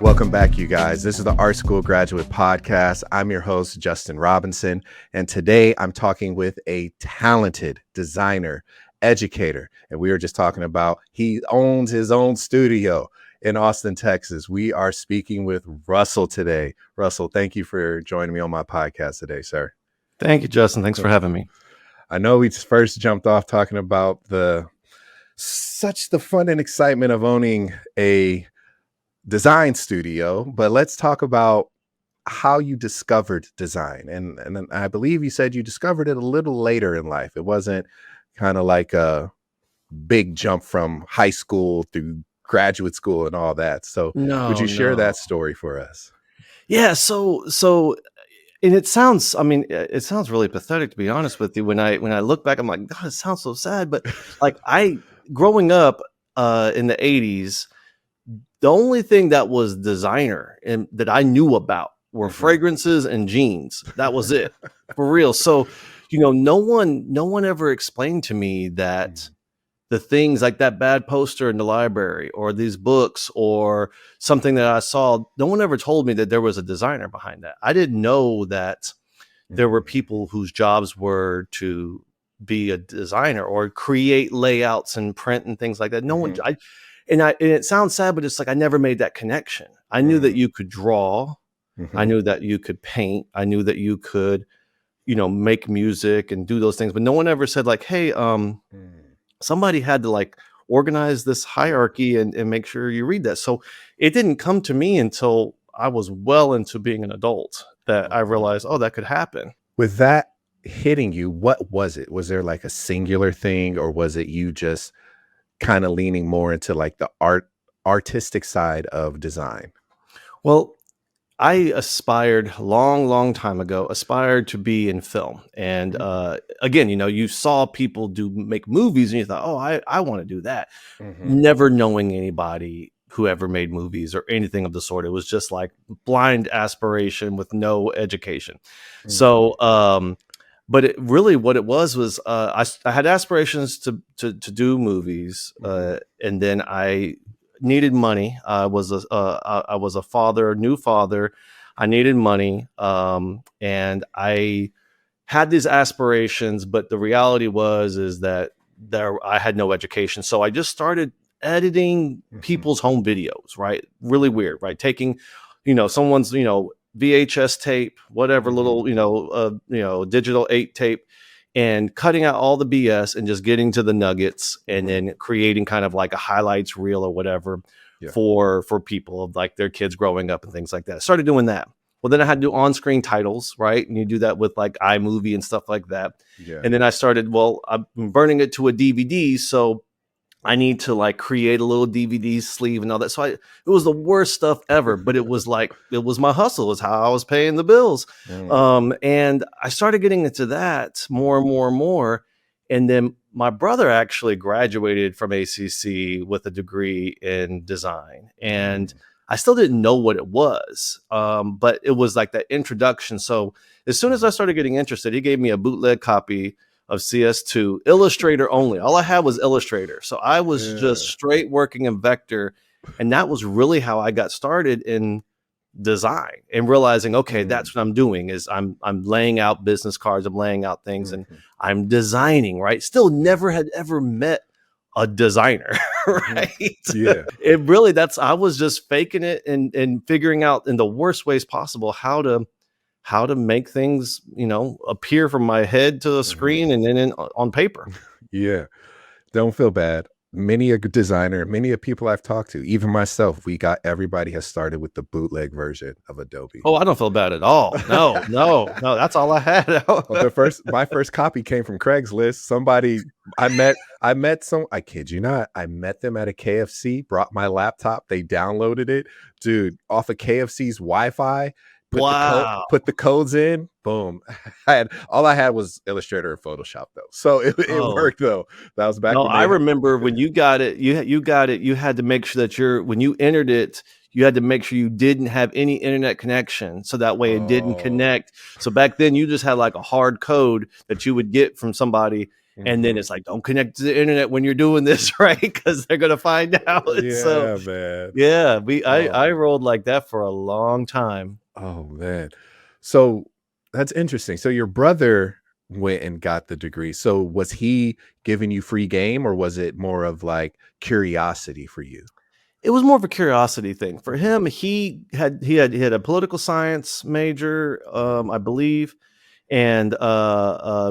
Welcome back, you guys. This is the Art School Graduate Podcast. I'm your host, Justin Robinson, and today I'm talking with a talented designer, educator, and we were just talking about he owns his own studio in Austin, Texas. We are speaking with Russell today. Russell, thank you for joining me on my podcast today, sir. Thank you, Justin. Thanks for having me. I know we first jumped off talking about the fun and excitement of owning a design studio, but let's talk about how you discovered design. And I believe you said you discovered it a little later in life. It wasn't kind of like a big jump from high school through graduate school and all that. So would you share that story for us? Yeah. So and it sounds really pathetic, to be honest with you. When I look back, I'm like, God, it sounds so sad. But like growing up in the 80s, the only thing that was designer and that I knew about were fragrances and jeans. That was it, for real. So, no one ever explained to me that the things like that bad poster in the library or these books or something that I saw, no one ever told me that there was a designer behind that. I didn't know that there were people whose jobs were to be a designer or create layouts and print and things like that. No one, and it sounds sad, but it's like I never made that connection. I knew that you could draw. I knew that you could paint. I knew that you could, make music and do those things. But no one ever said like, hey, somebody had to like organize this hierarchy and make sure you read that. So it didn't come to me until I was well into being an adult that I realized, that could happen. With that hitting you, what was it? Was there like a singular thing, or was it you just kind of leaning more into like the artistic side of design? Well, I aspired long time ago, to be in film. And again, you saw people make movies and you thought, I want to do that. Never knowing anybody who ever made movies or anything of the sort. It was just like blind aspiration with no education. So, but what it was I had aspirations to do movies, and then I needed money. I was a new father. I needed money, and I had these aspirations, but the reality is that I had no education. So I just started editing people's home videos. Right, really weird. Right, taking someone's VHS tape, whatever little, digital 8 tape, and cutting out all the BS and just getting to the nuggets and then creating kind of like a highlights reel or whatever for people of like their kids growing up and things like that. I started doing that. Well, then I had to do on-screen titles, right? And you do that with like iMovie and stuff like that. Yeah. And then I started, I'm burning it to a DVD. So I need to like create a little DVD sleeve and all that. So it was the worst stuff ever, but it was my hustle. It was how I was paying the bills. And I started getting into that more and more. And then my brother actually graduated from ACC with a degree in design. And I still didn't know what it was, but it was like that introduction. So as soon as I started getting interested, he gave me a bootleg copy of CS2, Illustrator only. All I had was Illustrator. So I was just straight working in Vector. And that was really how I got started in design and realizing, okay, that's what I'm doing is I'm laying out business cards, I'm laying out things and I'm designing, right? Still never had ever met a designer, right? Yeah. It really, I was just faking it and figuring out in the worst ways possible how to make things, appear from my head to the screen and then on paper. Yeah. Don't feel bad. Many a designer, many of people I've talked to, even myself, everybody has started with the bootleg version of Adobe. Oh, I don't feel bad at all. No, that's all I had. My first copy came from Craigslist. I kid you not, I met them at a KFC, brought my laptop, they downloaded it, dude, off of KFC's Wi-Fi. Put the codes in, boom. All I had was Illustrator and Photoshop though, so it worked though. That was back. No, I remember when you got it. You got it. You had to make sure that when you entered it, you had to make sure you didn't have any internet connection, so that way it didn't connect. So back then, you just had like a hard code that you would get from somebody, And then Mhm. it's like, don't connect to the internet when you're doing this, right? Because they're gonna find out. And so Yeah, man. yeah, we Oh, I rolled like that for a long time. oh, man. So, that's interesting. So your brother went and got the degree. So was he giving you free game, or was it more of, like, curiosity for you? It was more of a curiosity thing. For Mhm. him, he had a political science major, I believe, and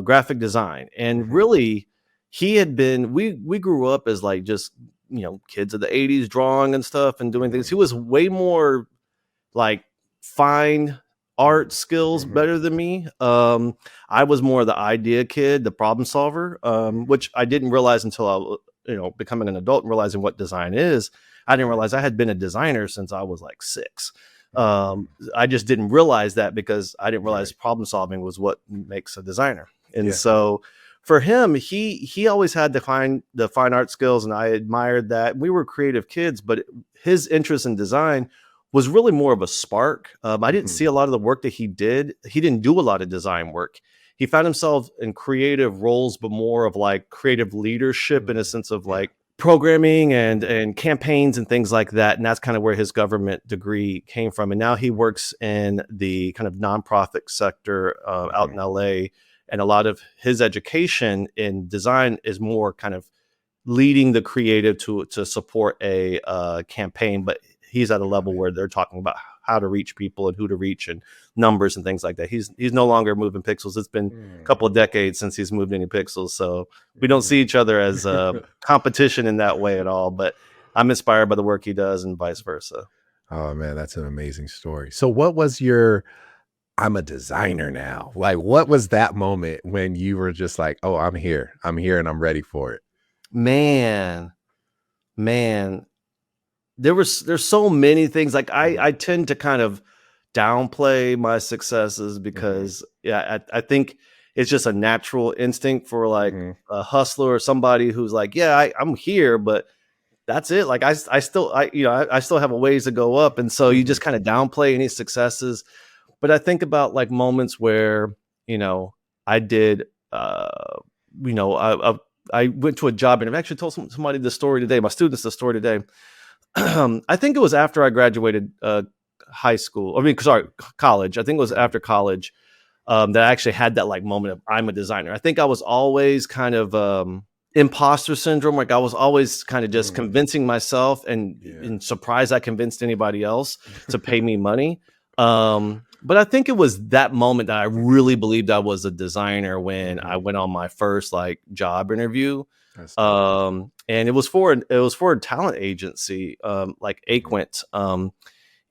graphic design. And Mhm. really, he had been we grew up as like just kids of the '80s drawing and stuff and doing things. Mhm. He was way more like fine art skills Mhm. better than me. I was more the idea kid, the problem solver, which I didn't realize until becoming an adult and realizing what design is. I didn't Right. realize I had been a designer since I was like 6. Mm. I just didn't realize that because I didn't realize Right. problem solving was what makes a designer. And Yeah. so for him, he always had the fine art skills, and I admired that. We were creative kids, but his interest in design was really more of a spark. I didn't Mhm. see a lot of the work that he did. He didn't do a lot of design work. He found himself in creative roles, but more of like creative leadership in a Mm. sense of Yeah. like programming and Mhm. campaigns and things like that. And that's kind of where his government degree came from. And now he works in the kind of nonprofit sector out Mhm. in LA. And a lot of his education in design is more kind of leading the creative to support a campaign, but he's at a Got level it. where they're talking about how to reach people and who to reach and numbers and things like that. He's no longer moving pixels. It's been a Mm. couple of decades since he's moved any pixels, so we don't see Mm. each other as competition in that way at all. But I'm inspired by the work he does, and vice versa. Oh, man, that's an amazing story. So what was your "I'm a designer now"? Like, what was that moment when you were just like, "Oh, I'm here. I'm here and I'm ready for it?" Man, man, there's so many things. Like Mhm. I tend to kind of downplay my successes Mhm. because yeah, I think it's just a natural instinct for like Mhm. a hustler or somebody who's like, yeah, I'm here, but that's it. Like I still I still have a ways to go up, and so you Mhm. just kind of downplay any successes. But I think about like moments where you know I did you know I went to a job and I've actually told somebody this story today. My students the story today. I think it was after I graduated high school. I mean, sorry, college. I think it was Mhm. after college that I actually had that like moment of I'm a designer. I think I was always kind of imposter syndrome. Like I was always kind of just Mm. convincing myself Yeah. and surprised I convinced anybody else to pay me money. But I think it was that moment that I really believed I was a designer when I Mhm. went on my first like job interview. That's dope. And it was for a talent agency, like Mhm. Aquint.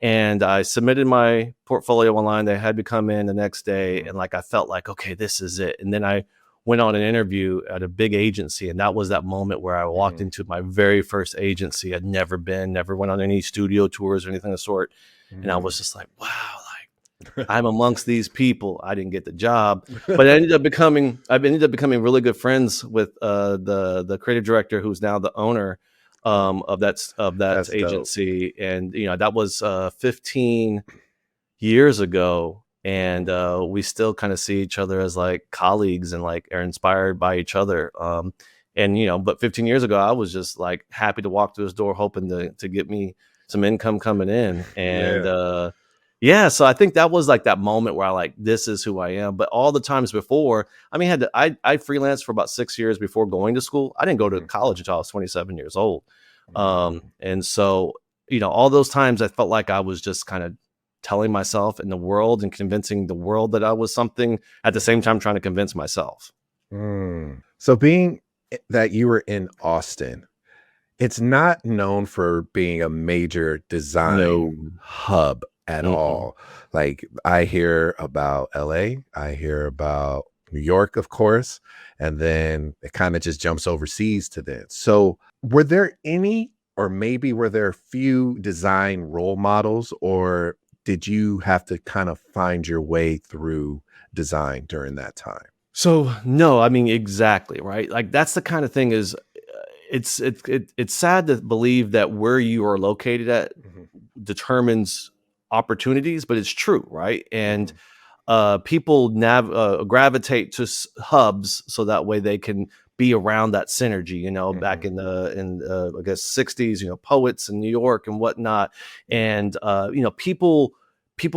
And I submitted my portfolio online. They had me come in the next day, Mhm. and like I felt like, okay, this is it. And then I went on an interview at a big agency, and that was that moment where I walked Mhm. into my very first agency. I'd never went on any studio tours or anything of the sort, and I Mhm. was just like, wow, like I'm amongst these people. I didn't get the job, but I've ended up becoming really good friends with the creative director, who's now the owner of that That's dope. agency. And that was 15 years ago, and Mhm. we still kind of see each other as like colleagues and like are inspired by each other. And but 15 years ago, I was just like happy to walk through his door, hoping to get me some income coming in. And Yeah. yeah, so I think that was like that moment where I like, this is who I am. But all the times before, I mean, I freelanced for about 6 years before going to school. I didn't go to Mhm. college until I was 27 years old. Mm. And so all those times I felt like I was just kind of telling myself and the world and convincing the world that I was something, at the same Mhm. time trying to convince myself. So being that you were in Austin, it's not known for being a major No. design hub at Mm-mm. all. Like, I hear about LA, I hear about New York, of course, and then it kind of just jumps overseas to then. So, were there any, or maybe were there a few design role models, or did you have to kind of find your way through design during that time? So no, I mean exactly right. Like that's the kind of thing is, it's sad to believe that where you are located at Mhm. determines opportunities, but it's true, right? And Mhm. people gravitate to hubs so that way they can be around that synergy, back Mhm. in I guess 60s, poets in New York and whatnot. Yeah. And people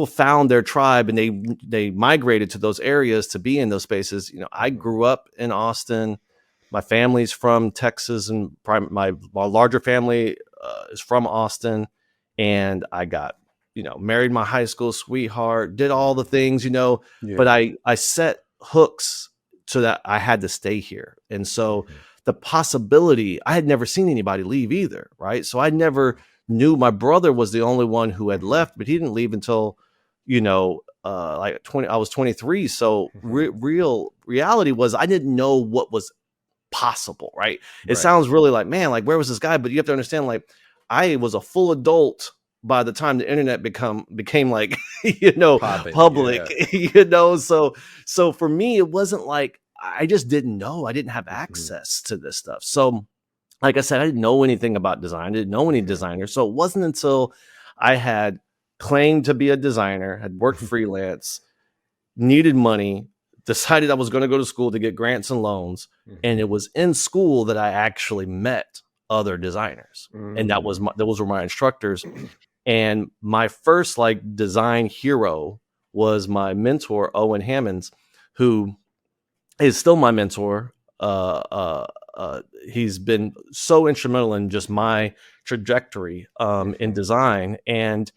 found their tribe, and they migrated to those areas to be in those spaces. I Mhm. grew up in Austin. My family's from Texas, and my larger family is from Austin. And I got, married my high school sweetheart, did all the things, but Yeah. I set hooks so that I had to stay here. And so Mhm. the possibility, I had never seen anybody leave either, right? So I never knew. My brother was the only one who had Mhm. left, but he didn't leave until, like 20, I was 23. So Mhm. real reality was I didn't know what was possible, right? It Right. sounds really like, man, like where was this guy? But you have to understand, like, I was a full adult by the time the internet became like, Popping. public, Yeah. so for me, it wasn't like I just didn't know. I didn't have Mhm. access to this stuff. So like I said, I didn't know anything about design. I didn't know any Mhm. designers. So it wasn't until I had claimed to be a designer, had worked freelance, needed money, decided I was going to go to school to get grants and loans. And Mhm. it was in school that I actually met other designers. And Mm. those were my instructors. And my first like design hero was my mentor, Owen Hammonds, who is still my mentor. Uh, uh, he's been so instrumental in just my trajectory in Mhm. design. And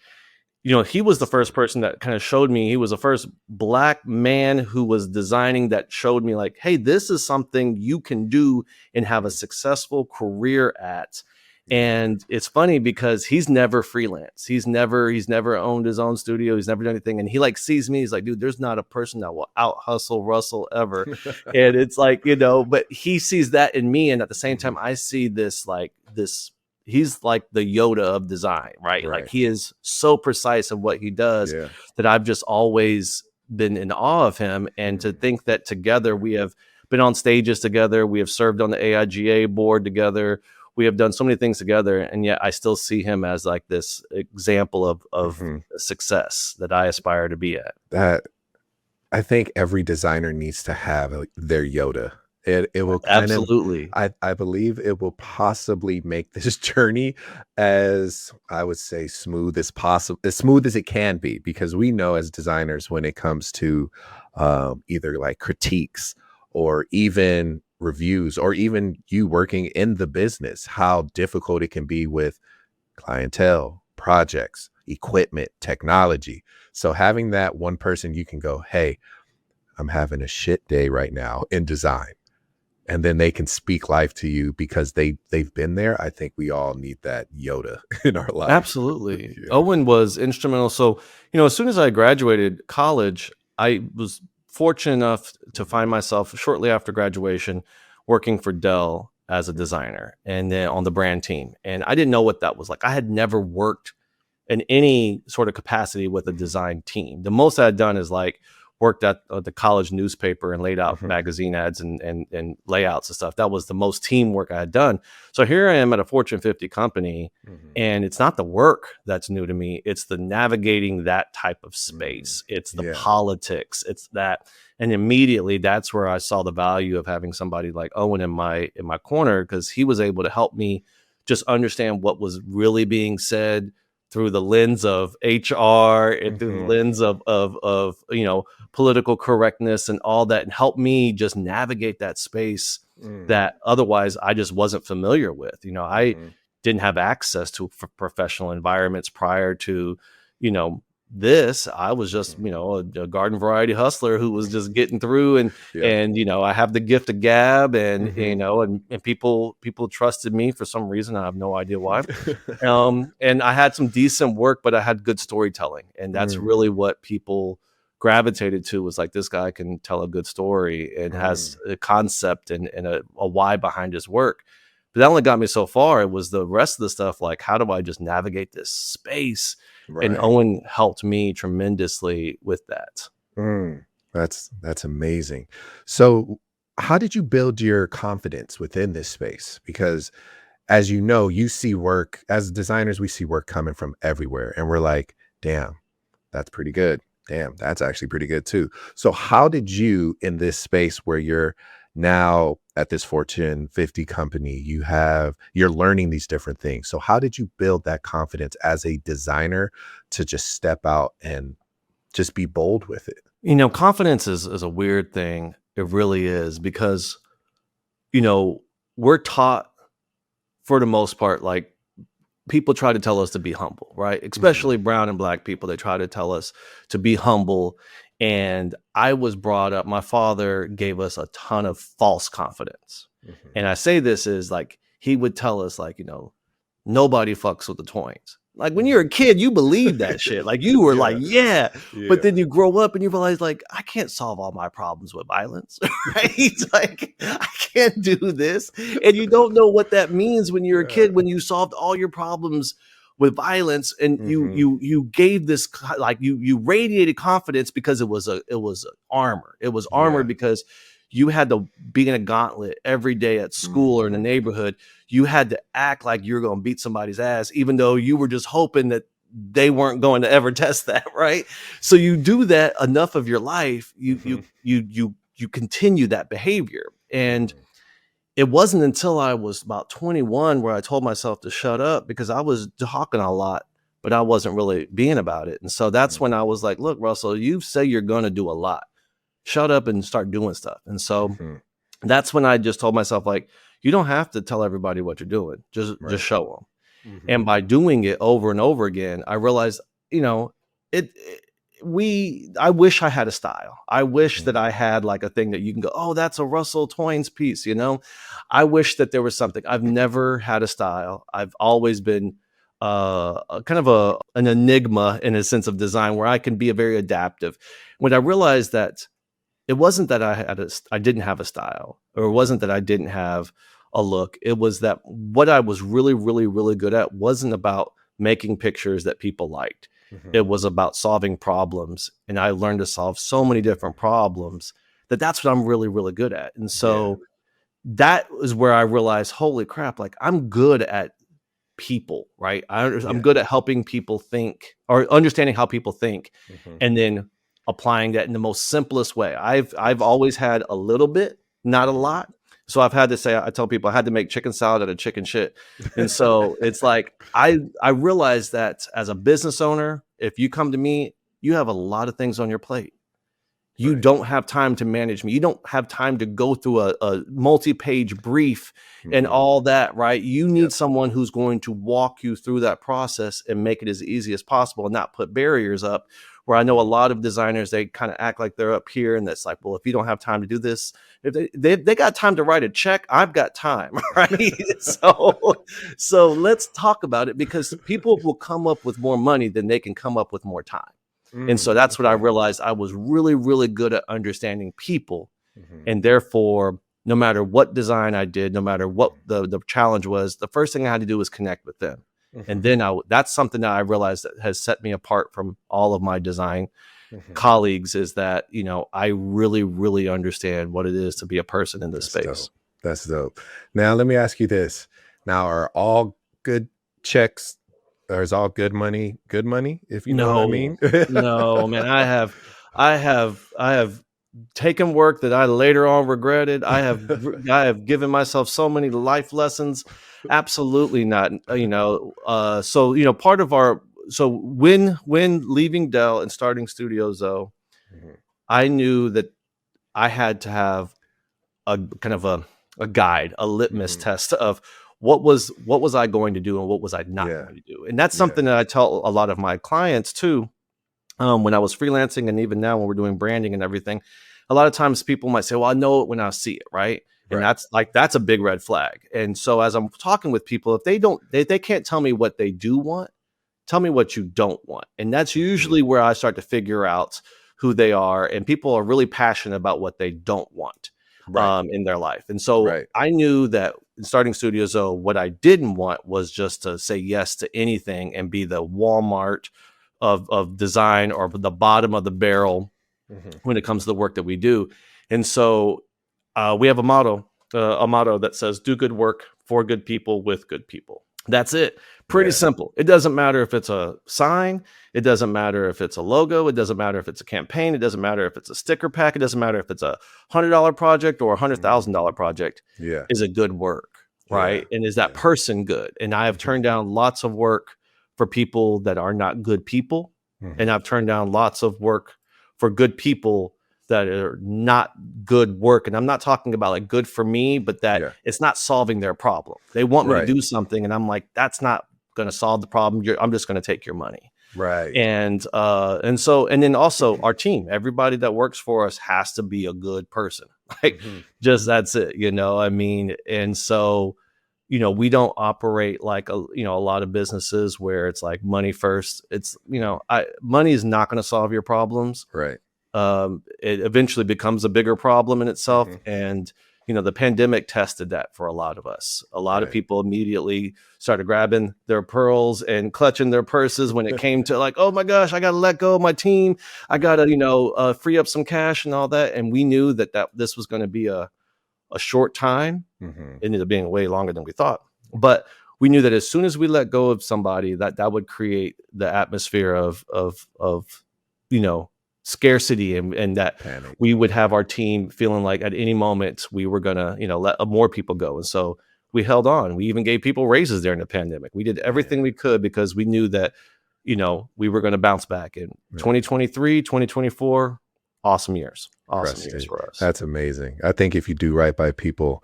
he was the That's first dope. person that kind of showed me. He was the first black man who was designing that showed me like, hey, this is something you can do and have a Mhm. successful career at. Yeah. And it's funny because he's never freelance. He's never owned his own studio. He's never done anything. And he like sees me. He's like, dude, there's not a person that will out hustle Russell ever. And it's like, but he sees that in me. And at the same time, Mhm. I see this he's like the Yoda of design, right? Like Right. he is so precise in what he does Yeah. that I've just always been in awe of him. And to Mhm. think that together we have been on stages together, we have served on the AIGA board together, we have done so many things together, and yet I still see him as like this example of Mhm. success that I aspire to be at. That I think every designer needs to have like, their Yoda. It will kind of Absolutely. I believe it will possibly make this journey as I would say smooth as possible, as smooth as it can be, because we know as designers when it comes to either like critiques or even reviews or even you working in the business, how difficult it can be with clientele, projects, equipment, technology. So having that one person you can go, hey, I'm having a shit day right now in design. And then they can speak life to you because they've been there. I think we all need that Yoda in our life. Absolutely. Yeah. Owen was instrumental. So, as soon as I graduated college, I was fortunate enough to find Mhm. myself shortly after graduation working for Dell as a Mhm. designer and then on the brand team. And I didn't know what that was like. I had never worked in any sort of capacity with a Mhm. design team. The most I had done is like worked at the college newspaper and laid out Mhm. magazine ads and layouts and stuff. That was the most teamwork I had done. So here I am at a Fortune 50 company, Mhm. and it's not the work that's new to me. It's the navigating that type of Mm. space. It's the Yeah. politics. It's that. And immediately that's where I saw the value of having somebody like Owen in my corner, because he was able to help me just understand what was really being said through the lens of HR and through the Mhm. lens of political correctness and all that, and help me just navigate that space Mm. that otherwise I just wasn't familiar with. I Mhm. didn't have access to professional environments prior to, you know, this. I was just, Mhm. a garden variety hustler who was just getting through, and Yeah. I have the gift of gab, and Mhm. and people trusted me for some reason. I have no idea why. And I had some decent work, but I had good storytelling, and that's Mm. really what people gravitated to, was like, this guy can tell a good story and has Mm. a concept and a why behind his work. But that only got me so far. It was the rest of the stuff, like, how do I just navigate this space? And Right. Owen helped me tremendously with that. Mm. That's amazing. So how did you build your confidence within this space? Because as you know, you see work as designers, we see work coming from everywhere. And we're like, damn, that's pretty good. Damn, that's actually pretty good too. So how did you in this space where you're now at this Fortune 50 company. You're learning these different things. So how did you build that confidence as a designer to just step out and just be bold with it? Confidence is a weird thing. It really is, because, you know, we're taught, for the most part, like, people try to tell us to be humble, right? Especially brown and black people. They try to tell us to be humble. And I was brought up, my father gave us a ton of false confidence. And I say this is like, he would tell us, like, nobody fucks with the Toynes. Like, when you're a kid, you believe that shit. Like, you were like, yeah. But then you grow up and you realize, like, I can't solve all my problems with violence, right? Like, I can't do this. And you don't know what that means when you're a kid, when you solved all your problems with violence, and you gave this, like, you radiated confidence because it was armor. It was armor because you had to be in a gauntlet every day at school or in the neighborhood. You had to act like you're going to beat somebody's ass, even though you were just hoping that they weren't going to ever test that, right? So you do that enough of your life, you continue that behavior. And it wasn't until I was about 21 where I told myself to shut up, because I was talking a lot, but I wasn't really being about it. And so that's when I was like, look, Russell, you say you're going to do a lot. Shut up and start doing stuff. And so that's when I just told myself, like, you don't have to tell everybody what you're doing. Just show them. And by doing it over and over again, I realized, I wish I had a style. I wish that I had like a thing that you can go, oh, that's a Russell Toynes piece. I wish that there was something. I've never had a style. I've always been kind of an enigma in a sense of design, where I can be a very adaptive. When I realized that it wasn't that I didn't have a style, or it wasn't that I didn't have a look. It was that what I was really, really, really good at wasn't about making pictures that people liked. It was about solving problems. And I learned to solve so many different problems that's what I'm really, really good at. And so that was where I realized, holy crap, like, I'm good at people, right? I'm good at helping people think, or understanding how people think, and then applying that in the most simplest way. I've always had a little bit, not a lot. So I've had to say, I tell people I had to make chicken salad out of chicken shit. And so it's like, I realized that as a business owner, if you come to me, you have a lot of things on your plate. You don't have time to manage me. You don't have time to go through a multi-page brief and all that, right? You need someone who's going to walk you through that process and make it as easy as possible, and not put barriers up. Where I know a lot of designers, they kind of act like they're up here, and that's like, well, if you don't have time to do this, if they got time to write a check, I've got time, right? So let's talk about it, because people will come up with more money than they can come up with more time. And so that's what I realized. I was really, really good at understanding people. And therefore, no matter what design I did, no matter what the challenge was, the first thing I had to do was connect with them. And then that's something that I realized that has set me apart from all of my design colleagues, is that, I really, really understand what it is to be a person in this space. Dope. That's dope. Now, let me ask you this. Now, are all good checks, or is all good money, if you know what I mean? No, man. I have taken work that I later on regretted. I have given myself so many life lessons. Absolutely not. So part of when leaving Dell and starting Studio Dzo, I knew that I had to have a kind of a guide, a litmus test of what was I going to do and what was I not going to do. And that's something that I tell a lot of my clients too. When I was freelancing, and even now when we're doing branding and everything, a lot of times people might say, well, I know it when I see it, right? And that's a big red flag. And so as I'm talking with people, if they can't tell me what they do want, tell me what you don't want. And that's usually where I start to figure out who they are. And people are really passionate about what they don't want in their life. And so I knew that in starting Studio Dzo, what I didn't want was just to say yes to anything and be the Walmart of design, or the bottom of the barrel when it comes to the work that we do. And so we have a motto that says, do good work for good people with good people. That's it. Pretty Yeah. simple. It doesn't matter if it's a sign. It doesn't matter if it's a logo. It doesn't matter if it's a campaign. It doesn't matter if it's a sticker pack. It doesn't matter if it's a $100 project or a Mhm. $100,000 project. Yeah. Is it good work, Yeah. right? And is that Yeah. person good? And I have Mhm. turned down lots of work for people that are not good people, and Mhm. I've turned down lots of work for good people that are not good work. And I'm not talking about like good for me, but that Yeah. it's not solving their problem. They want me to Right. do something, and I'm like, that's not going to solve the problem. I'm just going to take your money. Right. And then also our team, everybody that works for us has to be a good person. Like, Mhm. just that's it, I mean, and so, we don't operate like a lot of businesses where it's like money first. It's, Mhm. money is not going to solve your problems. Right. It eventually becomes a bigger problem in itself. Mhm. And, the pandemic tested that for a lot of us. A lot of Right. people immediately started grabbing their pearls and clutching their purses when it came to like, oh my gosh, I got to let go of my team. I got to, free up some cash and all that. And we knew that this was going to be a short time. Mhm. It ended up being way longer than we thought. But we knew that as soon as we let go of somebody, that would create the atmosphere of you know scarcity, and that Panic. we would have our team feeling like at any moment we were gonna let more people go. And so we held on. We even gave people raises during the pandemic. We did everything Man. we could because we knew that we were going to bounce back in Man. 2023, 2024. Awesome Trust years it. for us. That's amazing. I think if you do right by people,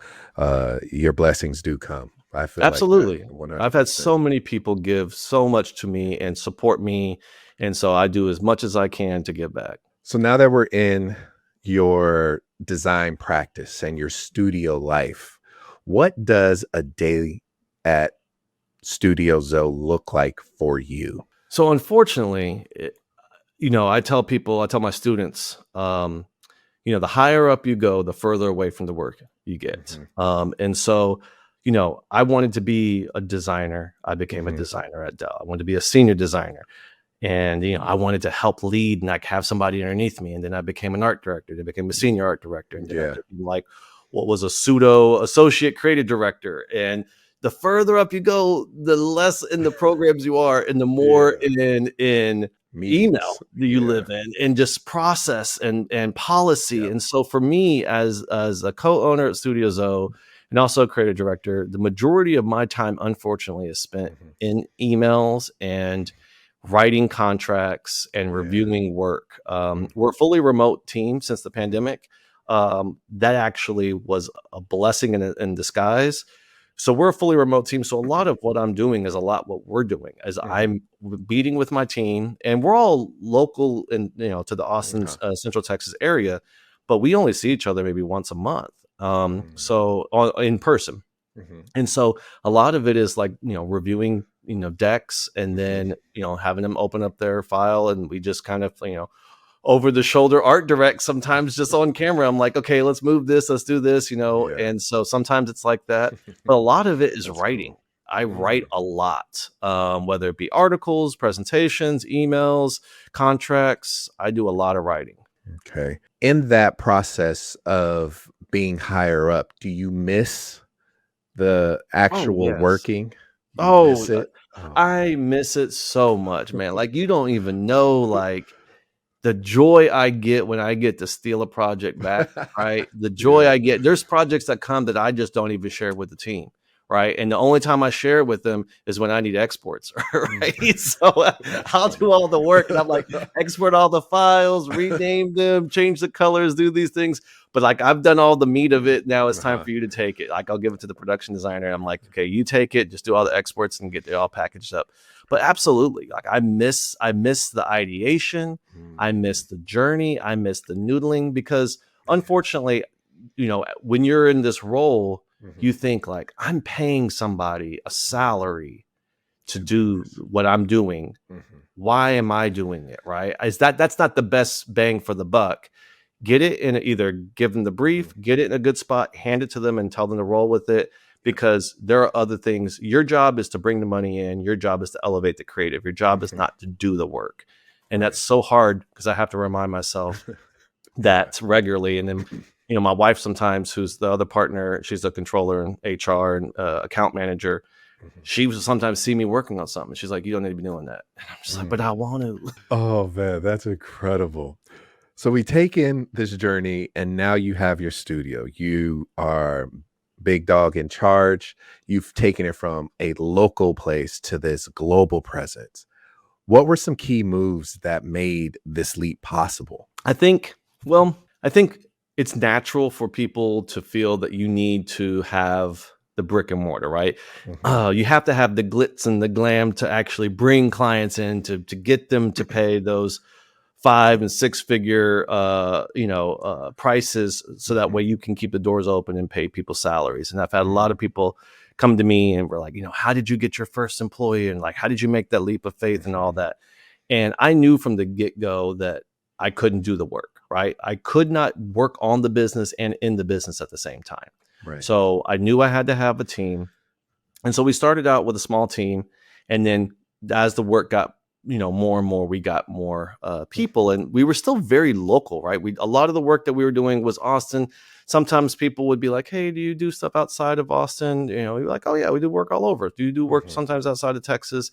your blessings do come. I feel like that Absolutely. I've had 100%. so many people give so much to me and support me, and so I do as much as I can to give back. So now that we're in your design practice and your studio life, what does a day at Studio Dzo look like for you? So unfortunately, I tell my students, the higher up you go, the further away from the work you get. Mhm. And so, I wanted to be a designer. I became a Mhm. designer at Dell. I wanted to be a senior designer. And I wanted to help lead and like have somebody underneath me. And then I became an art director. Then I became a senior art director. And then I Yeah. became like what was a pseudo associate creative director. And the further up you go, the less in the programs you are, and the more Yeah. in email Meetings. that you Yeah. live in, and just process and policy. Yep. And so for me, as a co-owner at Studio Dzo and also a creative director, the majority of my time, unfortunately, is spent Mhm. in emails and writing contracts and Yeah. reviewing work. Mhm. We're a fully remote team since the pandemic. That actually was a blessing in disguise. So we're a fully remote team. So a lot of what I'm doing is a lot what we're doing as Mhm. I'm meeting with my team, and we're all local and to the Austin, Okay. Central Texas area, but we only see each other maybe once a month. Mhm. So in person. Mhm. And so a lot of it is like, reviewing, decks, and Mhm. then, having them open up their file, and we just kind of, over the shoulder art direct sometimes just on camera. I'm like, okay, let's move this, let's do this, Yeah. and so sometimes it's like that. But a lot of it is That's writing. cool. I write Mm. a lot, whether it be articles, presentations, emails, contracts. I do a lot of writing. Okay. In that process of being higher up, do you miss the Oh, actual yes. working? You Oh, miss it? Oh, I miss it so much, man. Like, you don't even know, like, the joy I get when I get to steal a project back, right? The joy Yeah. I get. There's projects that come that I just don't even share with the team, right? And the only time I share it with them is when I need exports, Mm. right? So That's I'll do funny. all the work, and I'm like, export all the files, rename them, change the colors, do these things. But like, I've done all the meat of it. Now it's time Uh-huh. for you to take it. Like, I'll give it to the production designer. I'm like, okay, you take it, just do all the exports and get it all packaged up. But absolutely, like, I miss the ideation. I miss Mhm. the journey. I miss the noodling because, unfortunately, when you're in this role, Mhm. you think like, I'm paying somebody a salary to To do do this. what I'm doing. Mhm. Why am I doing it? Right? That's not the best bang for the buck. Get it in, either give them the brief, Mhm. get it in a good spot, hand it to them and tell them to roll with it, Yep. because there are other things. Your job is to bring the money in. Your job is to elevate the creative. Your job is Mhm. not to do the work. And that's Right. so hard because I have to remind myself Yeah. that regularly. And then, my wife sometimes, who's the other partner, she's a controller and HR and account manager. Mhm. She would sometimes see me working on something. She's like, "You don't need to be doing that." And I'm just like, "But Mm. I want to." Oh man, that's incredible. So we take in this journey and now you have your studio. You are big dog in charge. You've taken it from a local place to this global presence. What were some key moves that made this leap possible? I think, well, I think it's natural for people to feel that you need to have the brick and mortar, right? Mhm. You have to have the glitz and the glam to actually bring clients in to get them to pay those 5 and 6 figure prices, so that Mhm. way you can keep the doors open and pay people salaries. And I've had a lot Mhm. of people come to me and were like, how did you get your first employee, and like, how did you make that leap of faith and all Mhm. that? And I knew from the get-go that I couldn't do the work, right? I could not work on the business and in the business at the same time. Right. So I knew I had to have a team. And so we started out with a small team, and then as the work got, more and more, we got more people, and we were still very local, right? A lot of the work that we were doing was Austin. Sometimes people would be like, "Hey, do you do stuff outside of Austin?" We were like, "Oh yeah, we do work all over." Do you do work Mhm. sometimes outside of Texas?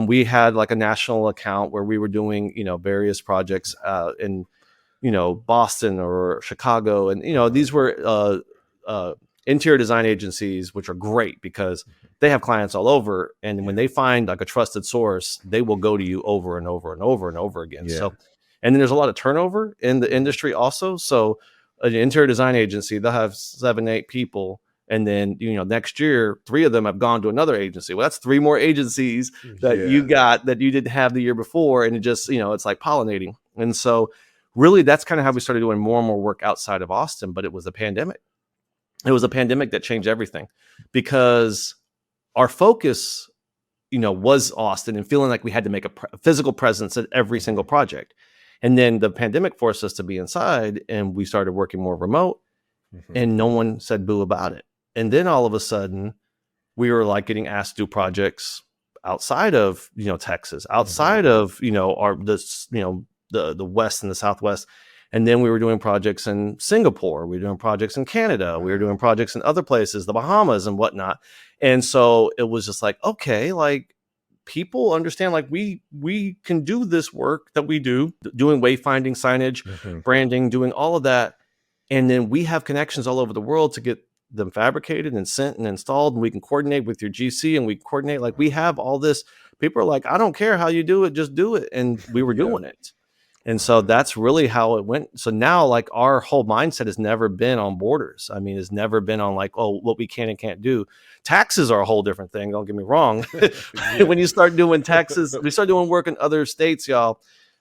We had like a national account where we were doing, various projects in Boston or Chicago. And, Uh-huh. these were uh, interior design agencies, which are great because Mhm. they have clients all over. And when Yeah. they find like a trusted source, they will go to you over and over and over and over again. Yeah. So, and then there's a lot of turnover in the Mhm. industry also. So, an interior design agency, they'll have 7, 8 people. And then, next year, 3 of them have gone to another agency. Well, that's 3 more agencies that you Yeah. got that you didn't have the year before. And it just, it's like pollinating. And so, really, that's kind of how we started doing more and more work outside of Austin. But it was a pandemic. It was a pandemic that changed everything, because our focus, was Austin and feeling like we had to make a physical presence at every single Mhm. project. And then the pandemic forced us to be inside, and we started working more remote, Mhm. and no one said boo about it. And then all of a sudden, we were like getting asked to do projects outside of, Texas, Mhm. outside of, our this, the West and the Southwest. And then we were doing projects in Singapore, we were doing projects in Canada, we were doing Wow. projects in other places, the Bahamas and whatnot. And so it was just like, okay, like, people understand, like, we can do this work that we do, doing wayfinding, signage, Mhm. branding, doing all of that. And then we have connections all over the world to get them fabricated and sent and installed. And we can coordinate with your GC, and we coordinate, like, we have all this. People are like, I don't care how you do it, just do it. And we were Yeah. doing it. And so Wow. that's really how it went. So now, like, our whole mindset has never been on borders. I mean, it's never been on like, oh, what we can and can't do. Taxes are a whole different thing. Don't get me wrong. Yeah. When you start doing taxes, we start doing work in other states, y'all.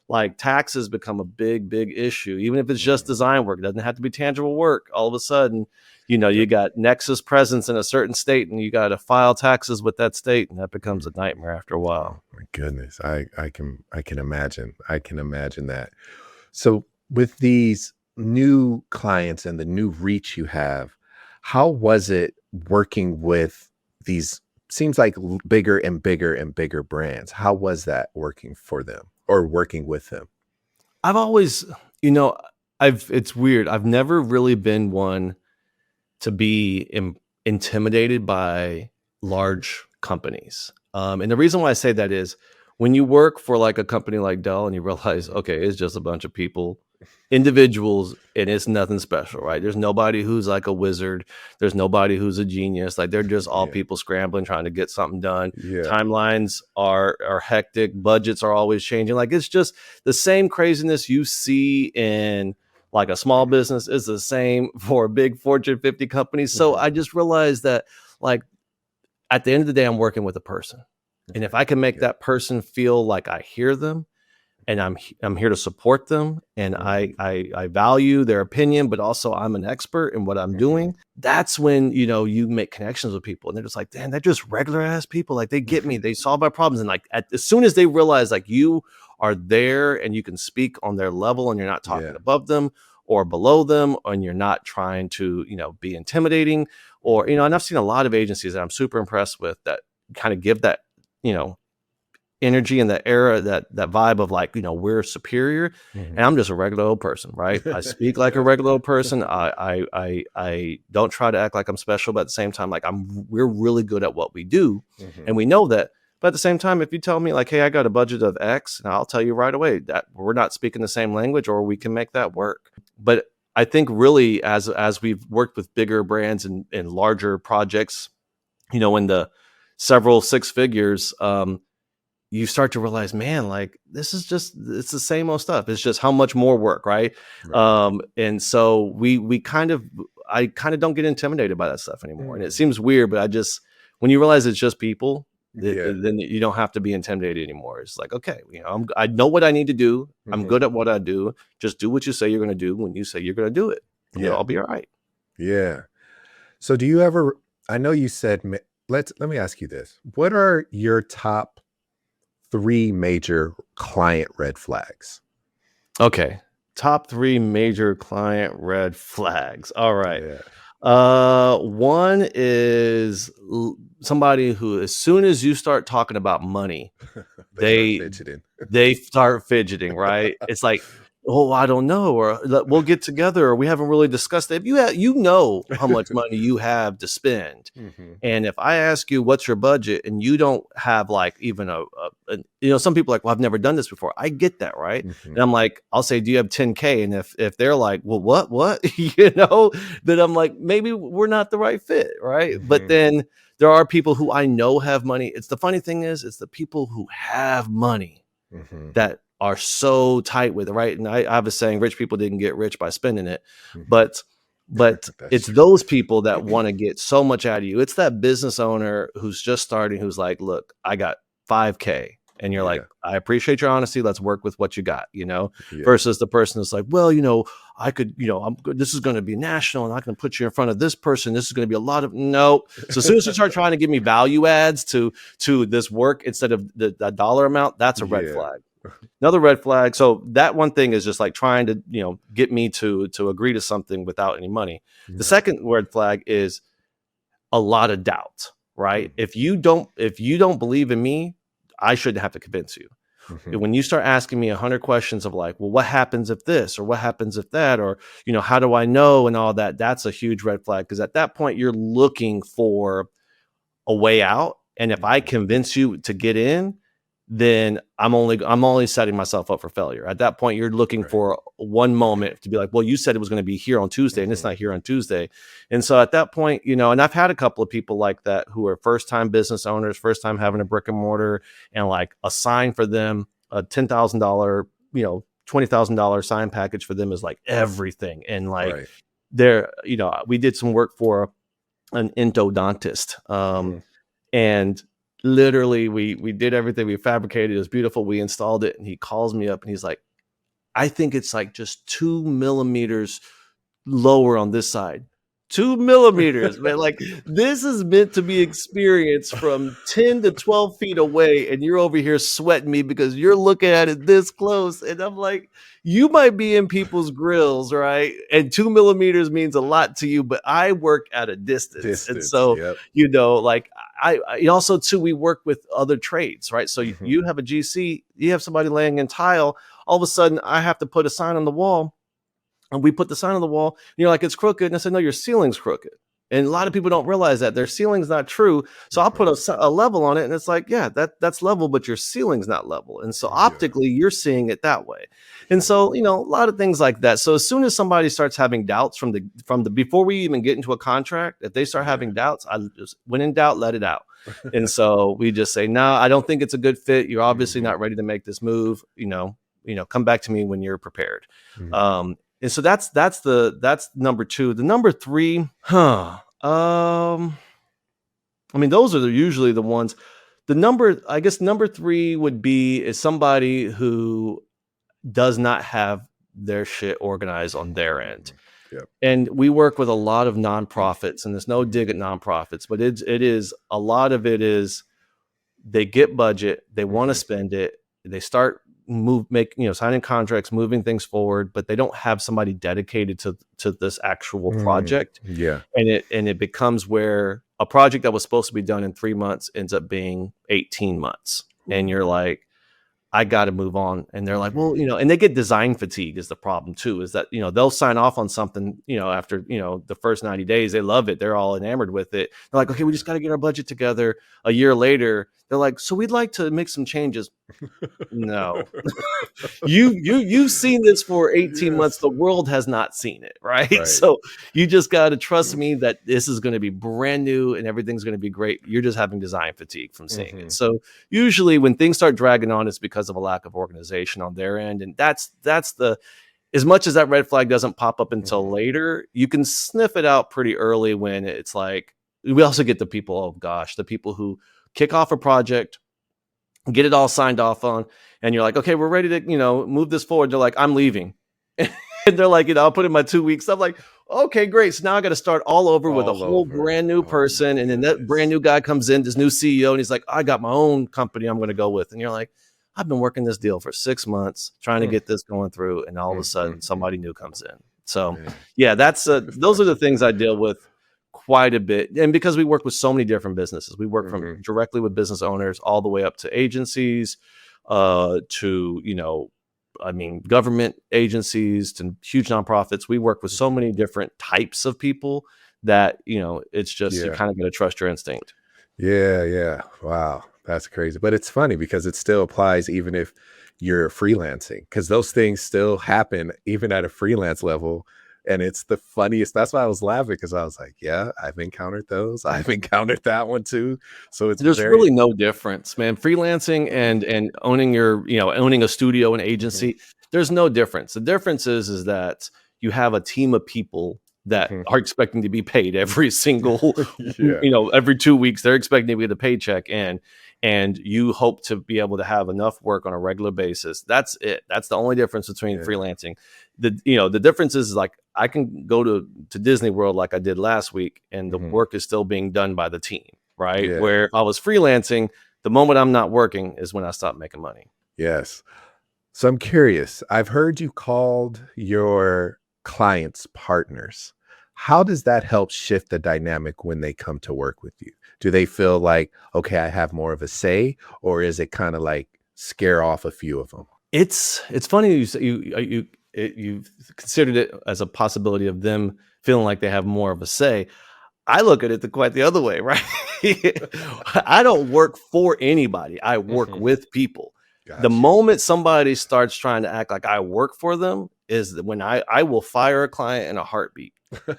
Like, taxes become a big, big issue. Even if it's just Mhm. design work, it doesn't have to be tangible work. All of a sudden, you Yep. got Nexus presence in a certain state, and you got to file taxes with that state, and that becomes a Mhm. nightmare after a Oh while. my goodness. I can imagine. I can imagine that. So with these new clients and the new reach you have, how was it working with these seems like bigger and bigger and bigger brands? How was that working for them or working with them? I've always, you know, it's weird. I've never really been one to be intimidated by large companies. And the reason why I say that is, when you work for like a company like Dell and you realize, Mhm. okay, it's just a bunch of people, individuals, and it's nothing special, right? There's nobody who's like a wizard. There's nobody who's a genius. Like, they're just all Yeah. people scrambling, trying to get something done. Yeah. Timelines are hectic. Budgets are always changing. Like, it's just the same craziness you see in like a small business is the same for a big Fortune 50 company. So Mhm. I just realized that, like, at the end of the day, I'm working with a person. And if Mhm. I can make Yeah. that person feel like I hear them, and I'm here to support them, and Mhm. I value their opinion, but also I'm an expert in what I'm Mhm. doing. That's when, you make connections with people, and they're just like, damn, they're just regular ass people. Like, they get me, they solve my problems. And like, as soon as they realize like you are there and you can speak on their level, and you're not talking Yeah. above them or below them, and you're not trying to, be intimidating, or, Mhm. and I've seen a lot of agencies that I'm super impressed with that kind of give that, you know, energy and that era, that vibe of like, we're superior, and I'm just a regular old person, right? I speak like a regular old person. I don't try to act like I'm special, but at the same time, like we're really good at what we do, and we know that. But at the same time, if you tell me like, hey, I got a budget of X, and I'll tell you right away that we're not speaking the same language, or we can make that work. But I think really as we've worked with bigger brands and larger projects, in the several six figures, you start to realize, man, like it's the same old stuff. It's just how much more work, right? And so I kind of don't get intimidated by that stuff anymore. And it seems weird, but when you realize it's just people, then you don't have to be intimidated anymore. It's like, okay, I know what I need to do. I'm good at what I do. Just do what you say you're going to do when you say you're going to do it. I'll be all right. Yeah. So do you ever, I know you said, let me ask you this. What are your top 3 major client red flags? Okay. Top 3 major client red flags. All right. Yeah. One is somebody who, as soon as you start talking about money, they start fidgeting, right? It's like, oh, I don't know, or we'll get together, or we haven't really discussed it. If you know how much money you have to spend, and if I ask you what's your budget, and you don't have like even some people are like, well, I've never done this before. I get that, right? And I'm like, I'll say, do you have 10K? And if they're like, well, what, then I'm like, maybe we're not the right fit, right? But then there are people who I know have money. It's the funny thing is, it's the people who have money that are so tight with it, right? And I have a saying, rich people didn't get rich by spending it, but it's true. Those people that want to get so much out of you. It's that business owner who's just starting, who's like, look, I got 5K. And you're like, I appreciate your honesty. Let's work with what you got, versus the person that's like, well, I could, this is going to be national, and I'm going to put you in front of this person. This is going to be a lot of no. So as soon as you start trying to give me value adds to this work instead of the dollar amount, that's a red flag. Another red flag. So that one thing is just like trying to, get me to agree to something without any money. The second red flag is a lot of doubt, right? If you don't believe in me, I shouldn't have to convince you. When you start asking me 100 questions of like, well, what happens if this, or what happens if that, or, how do I know, and all that, that's a huge red flag. Because at that point you're looking for a way out. And if I convince you to get in, then I'm only setting myself up for failure. At that point, you're looking for one moment to be like, well, you said it was going to be here on Tuesday, and it's not here on Tuesday. And so at that point, and I've had a couple of people like that who are first-time business owners, first time having a brick and mortar, and like a sign for them, a $10,000, $20,000 sign package for them is like everything. And like they're, we did some work for an endodontist, and literally we did everything. We fabricated. It was beautiful. We installed it. And he calls me up and he's like, I think it's like just 2 millimeters lower on this side. 2 millimeters, man. Like, this is meant to be experienced from 10 to 12 feet away. And you're over here sweating me because you're looking at it this close. And I'm like, you might be in people's grills, right? And 2 millimeters means a lot to you, but I work at a distance. And so, like I also too, we work with other trades, right? So you have a GC, you have somebody laying in tile. All of a sudden I have to put a sign on the wall. And we put the sign on the wall, and you're like, it's crooked. And I said, no, your ceiling's crooked. And a lot of people don't realize that their ceiling's not true. So I'll put a level on it, and it's like, yeah, that's level, but your ceiling's not level. And so optically, you're seeing it that way. And so, a lot of things like that. So as soon as somebody starts having doubts from the before we even get into a contract, if they start having doubts, I just, when in doubt, let it out. And so we just say, no, I don't think it's a good fit. You're obviously not ready to make this move. Come back to me when you're prepared. And so that's number 2. The number 3, I mean, those are usually the ones. I guess number 3 would be is somebody who does not have their shit organized on their end. And we work with a lot of nonprofits, and there's no dig at nonprofits, but it is a lot of it is they get budget, they want to spend it, they start signing contracts, moving things forward, but they don't have somebody dedicated to this actual project. And it becomes where a project that was supposed to be done in 3 months ends up being 18 months. and you're like, I got to move on. And they're like, well, Mhm. and they get design fatigue is the problem too, is that, they'll sign off on something, after, the first 90 days, they love it. They're all enamored with it. They're like, okay, we just got to get our budget together. A year later, they're like, so we'd like to make some changes. No, you've seen this for 18 months. Yes. The world has not seen it, right? Right. So you just got to trust me that this is going to be brand new and everything's going to be great. You're just having design fatigue from seeing it. Mhm. So usually when things start dragging on, it's because of a lack of organization on their end. And that's the as much as that red flag doesn't pop up until Mhm. later, you can sniff it out pretty early when it's like, we also get the people, oh gosh, the people who kick off a project, get it all signed off on, and you're like, okay, we're ready to, move this forward. They're like, I'm leaving. And they're like, I'll put in my 2 weeks. I'm like, okay, great. So now I got to start all over with a All whole over. brand new Oh my person. And then that brand goodness. new guy comes in, this new CEO, and he's like, I got my own company I'm going to go with. And you're like, I've been working this deal for 6 months, trying to Mm, get this going through. And all of a sudden mm. somebody new comes in. So Man, yeah, that is those not are the too things I bad. deal with quite a bit. And because we work with so many different businesses, we work from Mhm. directly with business owners all the way up to agencies, to, government agencies, to huge nonprofits. We work with so Mhm. many different types of people that, it's just, you Yeah. kind of got to trust your instinct. Yeah, yeah. Wow, that's crazy. But it's funny because it still applies even if you're freelancing, because those things still happen even at a freelance level. And it's the funniest. That's why I was laughing because I was like, yeah, I've encountered those. I've encountered that one too. So it's There's very really no difference, man. Freelancing and owning owning a studio and Mhm, agency, there's no difference. The difference is that you have a team of people that mhm. are expecting to be paid every single, Yeah, every 2 weeks. They're expecting to get a paycheck, and you hope to be able to have enough work on a regular basis. That's it. That's the only difference between yeah. freelancing. The difference is like I can go to Disney World like I did last week, and the Mhm. work is still being done by the team, right? Yeah, Where if I was freelancing, the moment I'm not working is when I stop making money. yes. So I'm curious. I've heard you called your clients partners. How does that help shift the dynamic when they come to work with you? Do they feel like, okay, I have more of a say, or is it kind of like scare off a few of them? It's funny you considered it as a possibility of them feeling like they have more of a say. I look at it quite the other way, right? I don't work for anybody. I work Mhm. with people. The Got you. moment somebody starts trying to act like I work for them is when I will fire a client in a heartbeat.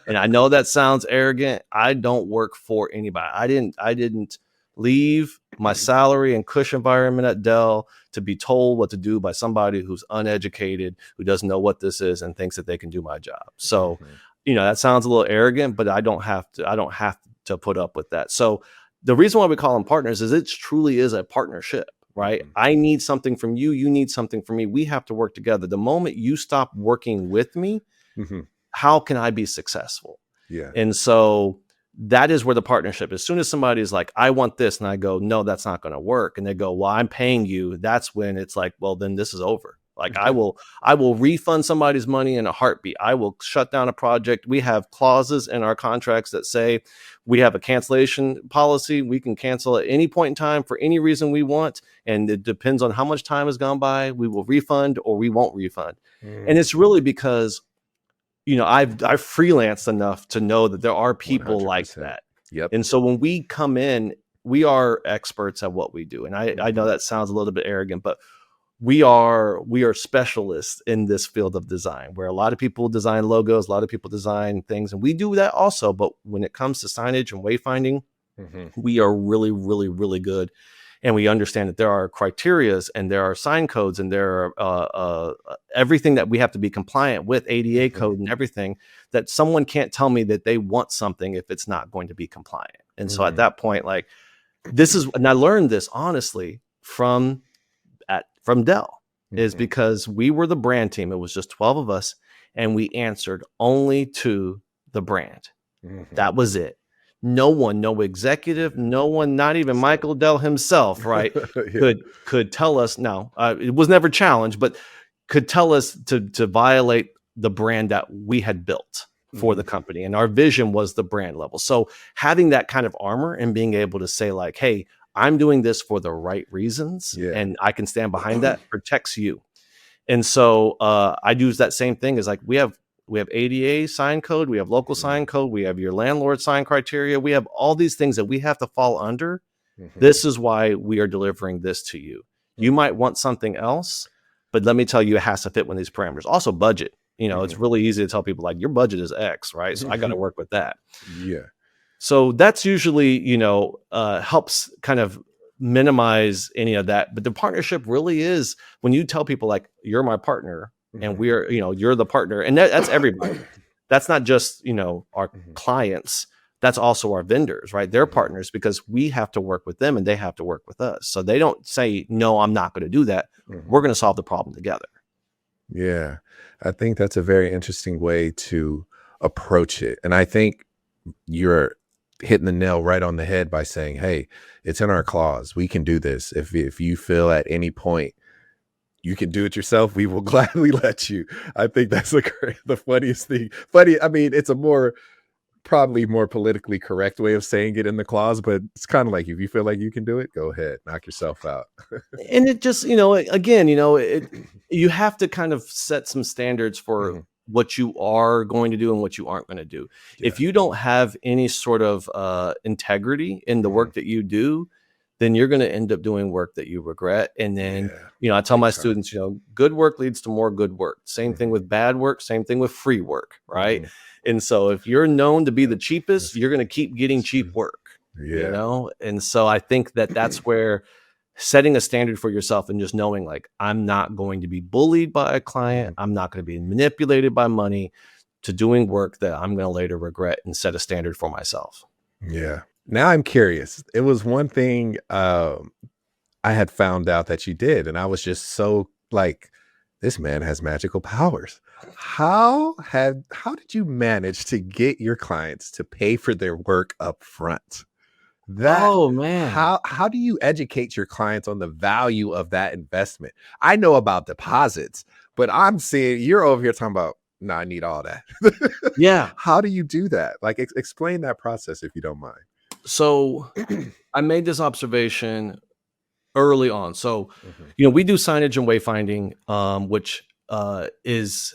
And I know that sounds arrogant. I don't work for anybody. I didn't leave my salary and cush environment at Dell to be told what to do by somebody who's uneducated, who doesn't know what this is and thinks that they can do my job. So, Mhm, that sounds a little arrogant, but I don't have to put up with that. So the reason why we call them partners is it truly is a partnership, right? mhm, I need something from you, you need something from me. We have to work together. The moment you stop working with me, mhm. how can I be successful? Yeah. And so that is where the partnership, as soon as somebody is like, I want this, and I go, no, that's not going to work. And they go, well, I'm paying you. That's when it's like, well, then this is over. Like I will refund somebody's money in a heartbeat. I will shut down a project. We have clauses in our contracts that say we have a cancellation policy. We can cancel at any point in time for any reason we want. And it depends on how much time has gone by. We will refund or we won't refund. And it's Mhm. really because I've freelanced enough to know that there are people like 100%. that. Yep. And so when we come in, we are experts at what we do. And I know Mhm, that sounds a little bit arrogant, but we are specialists in this field of design, where a lot of people design logos, a lot of people design things, and we do that also. But when it comes to signage and wayfinding, mhm, we are really, really, really good. And we understand that there are criterias and there are sign codes and there are everything that we have to be compliant with, ADA mhm, code and everything, that someone can't tell me that they want something if it's not going to be compliant. And so at mhm. that point, like, and I learned this honestly from Dell, is Mhm, because we were the brand team. It was just 12 of us, and we answered only to the brand. mhm. That was it. No one, no executive, Yeah. no one, not even So Michael Dell himself, right, yeah. could tell us. No, it was never challenged, but could tell us to violate the brand that we had built for the Mhm, company, and our vision was the brand level. So having that kind of armor and being able to say like, "Hey, I'm doing this for the right reasons, Yeah. and I can stand behind that, protects you. And so I use that same thing as like we have ADA sign code, we have local sign code, we have your landlord sign criteria, we have all these things that we have to fall under. This is why we are delivering this to you. You might want something else, but let me tell you, it has to fit within these parameters. Also, budget. It's really easy to tell people like your budget is X, right? So I got to work with that. Yeah. So that's usually, helps kind of minimize any of that. But the partnership really is when you tell people like, you're my partner and we're, you're the partner. And that's everybody. That's not just, our clients. That's also our vendors, right? They're partners because we have to work with them and they have to work with us. So they don't say, no, I'm not going to do that. We're going to solve the problem together. Yeah. I think that's a very interesting way to approach it. And I think you're hitting the nail right on the head by saying, hey, it's in our clause. We can do this. If you feel at any point you can do it yourself, we will gladly let you. I think that's the funniest thing. Funny. I mean, it's probably more politically correct way of saying it in the clause, but it's kind of like, if you feel like you can do it, go ahead, knock yourself out. And it just, again, you have to kind of set some standards for what you are going to do and what you aren't going to do. Yeah. If you don't have any sort of integrity in the work that you do, then you're going to end up doing work that you regret. And then, I tell my students, good work leads to more good work. Same thing with bad work, same thing with free work, right? And so if you're known to be the cheapest, you're going to keep getting cheap work, And so I think that's where setting a standard for yourself and just knowing like, I'm not going to be bullied by a client. I'm not going to be manipulated by money to doing work that I'm going to later regret, and set a standard for myself. Yeah. Now I'm curious. It was one thing I had found out that you did, and I was just so like, this man has magical powers. How did you manage to get your clients to pay for their work up front? Oh man. How do you educate your clients on the value of that investment? I know about deposits, but I'm seeing you're over here talking about, no, I need all that. Yeah. How do you do that? Like, explain that process if you don't mind. So I made this observation early on. So, we do signage and wayfinding, which is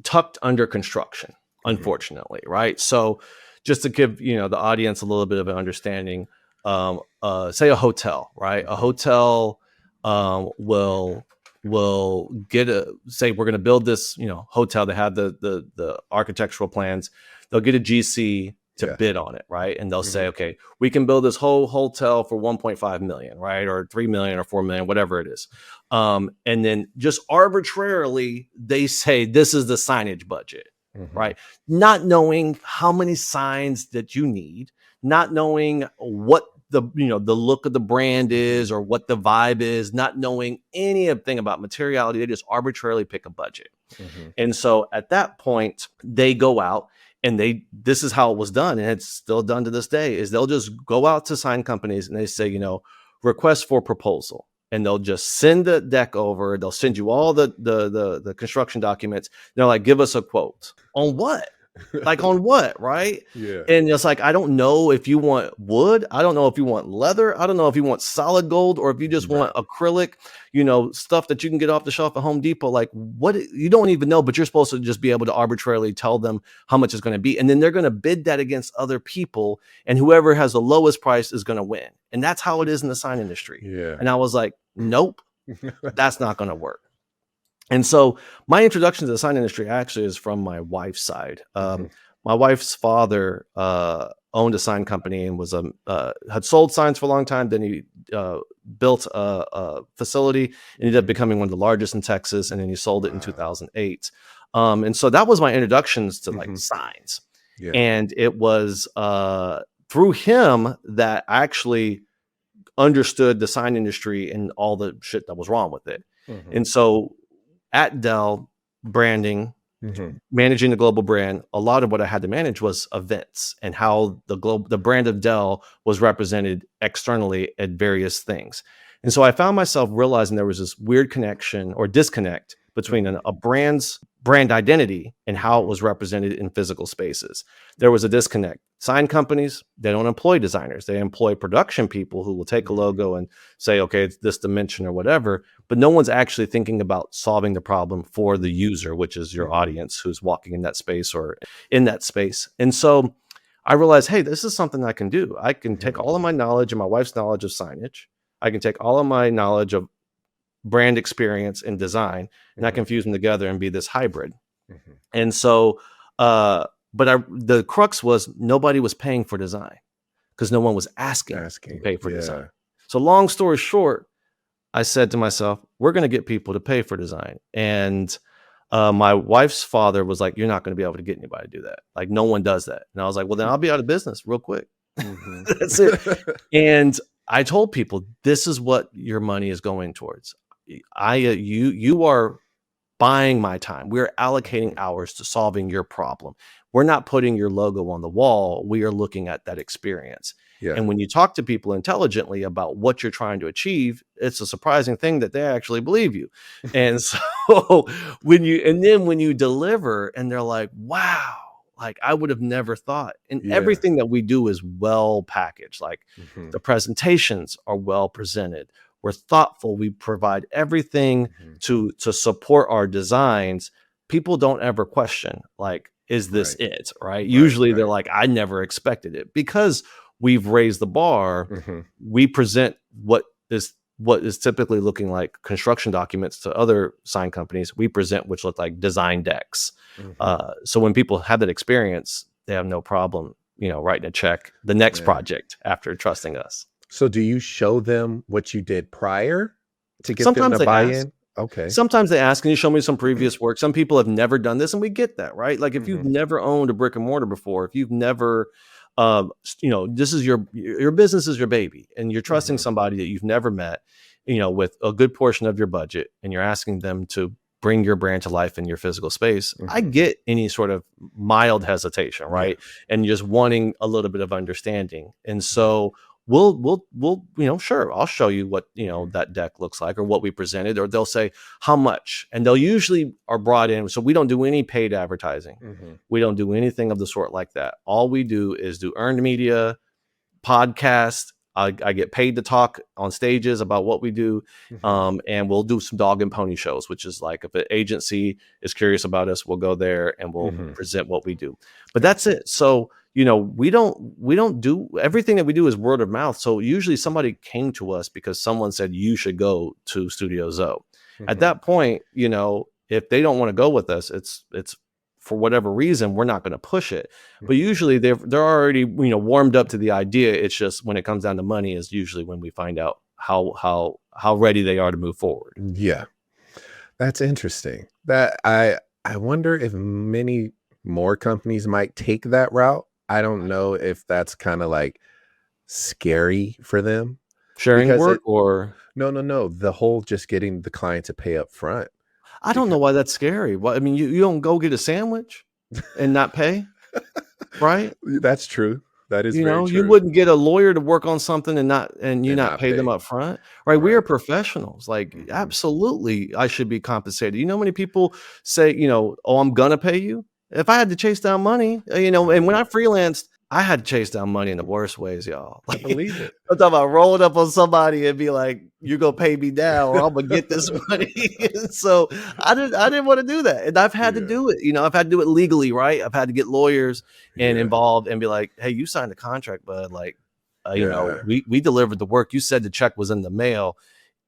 tucked under construction, unfortunately, right? So just to give, the audience a little bit of an understanding, say a hotel, right? A hotel will say we're going to build this, hotel. They have the architectural plans. They'll get a GC to bid on it, right? And they'll say, okay, we can build this whole hotel for 1.5 million, right? Or 3 million or 4 million, whatever it is. And then just arbitrarily, they say, this is the signage budget, right? Not knowing how many signs that you need, not knowing what the look of the brand is or what the vibe is, not knowing anything about materiality. They just arbitrarily pick a budget. And so at that point, they go out and this is how it was done. And it's still done to this day, is they'll just go out to sign companies and they say, request for proposal. And they'll just send the deck over. They'll send you all the construction documents. They're like, give us a quote. On what? Like on what, right? Yeah. And it's like, I don't know if you want wood. I don't know if you want leather. I don't know if you want solid gold or if you just want acrylic, stuff that you can get off the shelf at Home Depot. Like what, you don't even know, but you're supposed to just be able to arbitrarily tell them how much it's going to be. And then they're going to bid that against other people. And whoever has the lowest price is going to win. And that's how it is in the sign industry. Yeah. And I was like, nope, that's not going to work. And so my introduction to the sign industry actually is from my wife's side. My wife's father owned a sign company and was had sold signs for a long time. Then he built a facility and ended up becoming one of the largest in Texas. And then he sold it in 2008. And so that was my introductions to like signs. Yeah. And it was through him that I actually understood the sign industry and all the shit that was wrong with it. And so at Dell, branding, managing the global brand, a lot of what I had to manage was events and how the brand of Dell was represented externally at various things. And so I found myself realizing there was this weird connection or disconnect between a brand's brand identity and how it was represented in physical spaces. There was a disconnect. Sign companies, they don't employ designers. They employ production people who will take a logo and say, okay, it's this dimension or whatever, but no one's actually thinking about solving the problem for the user, which is your audience who's walking in that space or in that space. And so I realized, hey, this is something I can do. I can take all of my knowledge and my wife's knowledge of signage. I can take all of my knowledge of brand experience and design, and I can fuse them together and be this hybrid. And so, the crux was nobody was paying for design because no one was asking to pay for design. So long story short, I said to myself, we're going to get people to pay for design. And my wife's father was like, you're not going to be able to get anybody to do that. Like, no one does that. And I was like, well, then I'll be out of business real quick. That's it. And I told people, this is what your money is going towards. You are buying my time. We're allocating hours to solving your problem. We're not putting your logo on the wall. We are looking at that experience. Yeah. And when you talk to people intelligently about what you're trying to achieve, it's a surprising thing that they actually believe you. And so when you deliver and they're like, wow, like I would have never thought. And everything that we do is well packaged. Like the presentations are well presented. We're thoughtful. We provide everything to support our designs. People don't ever question, like, is this it? Right? Usually they're like, I never expected it. Because we've raised the bar. We present what is typically looking like construction documents to other sign companies. We present which look like design decks. So when people have that experience, they have no problem, writing a check the next project after trusting us. So do you show them what you did prior to get them to buy in? Okay. Sometimes they ask, can you show me some previous work? Some people have never done this, and we get that, right? Like if you've never owned a brick and mortar before, if you've never, this is your business is your baby, and you're trusting somebody that you've never met, with a good portion of your budget, and you're asking them to bring your brand to life in your physical space. I get any sort of mild hesitation, right? And just wanting a little bit of understanding. And so we'll sure, I'll show you what, that deck looks like or what we presented, or they'll say how much, and they'll usually are brought in. So we don't do any paid advertising. We don't do anything of the sort like that. All we do is do earned media, podcast. I get paid to talk on stages about what we do. And we'll do some dog and pony shows, which is like if an agency is curious about us, we'll go there and we'll present what we do. But that's it. So, we don't do everything that we do is word of mouth. So usually somebody came to us because someone said, you should go to Studio Dzo. At that point, if they don't want to go with us, it's for whatever reason, we're not going to push it. But usually they're already, warmed up to the idea. It's just when it comes down to money is usually when we find out how ready they are to move forward. Yeah. That's interesting. That I wonder if many more companies might take that route. I don't know if that's kind of like scary for them. Sharing work or no. The whole just getting the client to pay up front. I don't know why that's scary. Well, I mean, you don't go get a sandwich and not pay, right? That's true. That is very true. You wouldn't get a lawyer to work on something and not pay them up front, right? We are professionals. Like, absolutely, I should be compensated. You know how many people say, oh, I'm gonna pay you? If I had to chase down money, and when I freelanced, I had to chase down money in the worst ways, y'all. Like, I believe it. I'm talking about rolling up on somebody and be like, "You're gonna pay me now, or I'm gonna get this money." So I didn't want to do that, and I've had to do it. I've had to do it legally, right? I've had to get lawyers involved and be like, "Hey, you signed a contract, bud. Like, we delivered the work. You said the check was in the mail.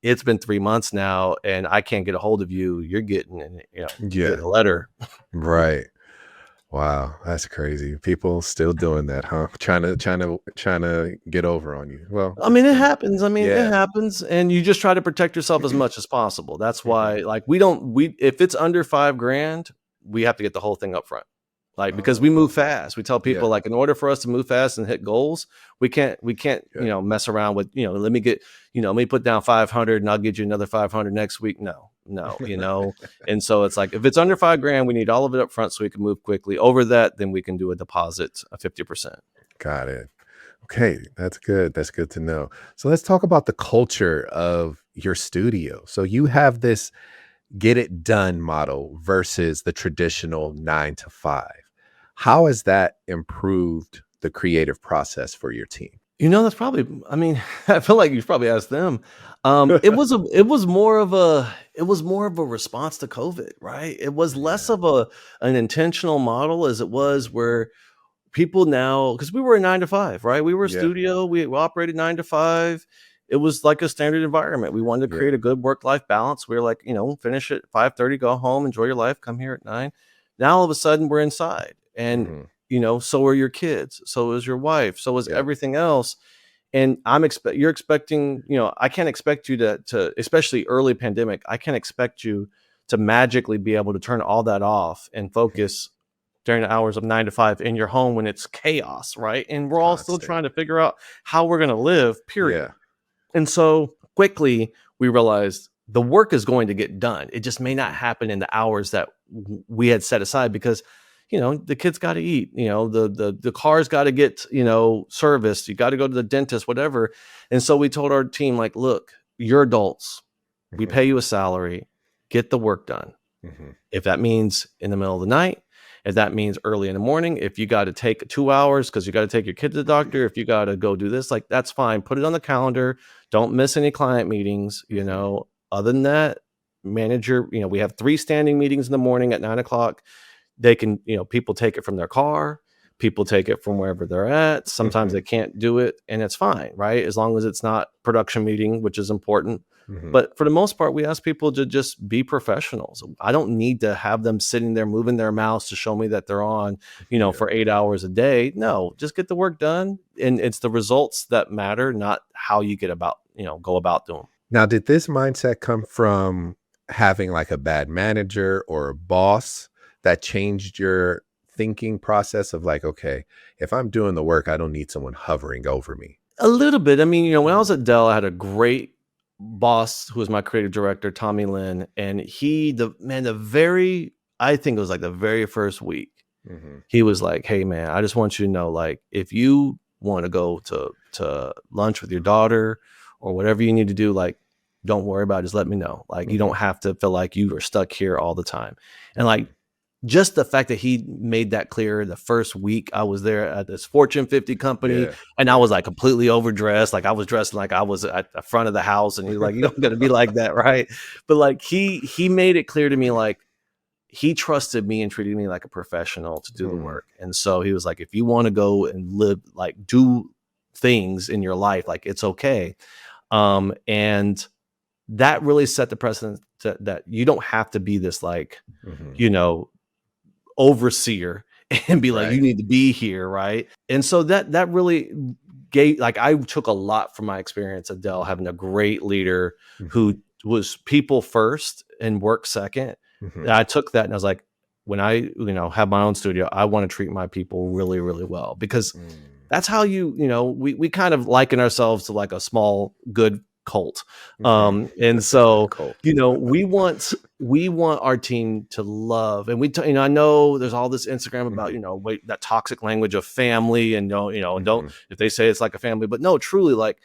It's been 3 months now, and I can't get a hold of you. You're getting, getting a letter, right?" Wow, that's crazy. People still doing that, huh? Trying to get over on you. Well, I mean, it happens. It happens, and you just try to protect yourself as much as possible. That's why, like, if it's under $5,000, we have to get the whole thing up front. Like, because we move fast. We tell people, like, in order for us to move fast and hit goals, we can't, mess around with, let me put down 500 and I'll get you another 500 next week. No. And so it's like, if it's under $5,000, we need all of it up front so we can move quickly. Over that, then we can do a deposit of 50%. Got it. Okay. That's good. That's good to know. So let's talk about the culture of your studio. So you have this get it done model versus the traditional 9 to 5. How has that improved the creative process for your team? That's probably, I mean, I feel like you should probably ask them. It was more of a response to COVID, right? It was less Yeah. of an intentional model as it was where people now, because we were a 9 to 5, right? We were a Yeah. studio, we operated 9 to 5. It was like a standard environment. We wanted to Yeah. create a good work-life balance. We were like, finish at 5:30, go home, enjoy your life, come here at 9. Now all of a sudden we're inside. And Hmm. so are your kids, so is your wife, so is Yep. everything else. And you're expecting, I can't expect you to, especially early pandemic, I can't expect you to magically be able to turn all that off and Mhm. focus during the hours of 9 to 5 in your home when it's chaos, right? And we're all still Constant. trying to figure out how we're going to live, period. Yeah. And so quickly we realized the work is going to get done. It just may not Mhm. happen in the hours that we had set aside because the kids got to eat, the cars got to get, serviced, you got to go to the dentist, whatever. And so we told our team, like, look, you're adults. We Mhm. pay you a salary. Get the work done. Mhm. If that means in the middle of the night, if that means early in the morning, if you got to take 2 hours because you got to take your kid to the doctor, if you got to go do this, like, that's fine. Put it on the calendar. Don't miss any client meetings. Mhm. Other than that, manager, we have 3 standing meetings in the morning at 9 o'clock. They can, people take it from their car. People take it from wherever they're at. Sometimes they Mhm. can't do it, and it's fine, right? As long as it's not production meeting, which is important. Mhm. But for the most part, we ask people to just be professionals. I don't need to have them sitting there moving their mouse to show me that they're on, Yeah. for 8 hours a day. No, just get the work done. And it's the results that matter, not how you go about doing. Now, did this mindset come from having like a bad manager or a boss that changed your thinking process of like, okay, if I'm doing the work, I don't need someone hovering over me? A little bit. I mean, when I was at Dell, I had a great boss who was my creative director, Tommy Lynn, and I think it was like the very first week, Mhm. he was like, "Hey, man, I just want you to know, like, if you want to go to lunch with your daughter or whatever you need to do, like, don't worry about it. Just let me know. Like, you don't Mhm. have to feel like you are stuck here all the time." And like, Mhm. just the fact that he made that clear the first week I was there at this Fortune 50 company, Yeah. and I Yeah. was like completely overdressed. Like, I was dressed like I was at the front of the house, and he was like, "You don't got to be like that, right?" But like, he made it clear to me, like, he trusted me and treated me like a professional to do the Mm. work. And so he was like, if you want to go and live, like, do things in your life, like, it's okay. And that really set the precedent that you don't have to be this, like, Mhm. you know, overseer and be like, you Right. need to be here. Right. And so that really gave, like, I took a lot from my experience at Dell, having a great leader Mhm. who was people first and work second. And Mhm. I took that and I was like, when I, have my own studio, I want to treat my people really, really well, because Mm. that's how we kind of liken ourselves to like a small, good cult. Mhm. And so, Cult. we want our team to love, and I know there's all this Instagram about, Mhm. wait, that toxic language of family, and don't, Mhm. if they say it's like a family, but no, truly, like,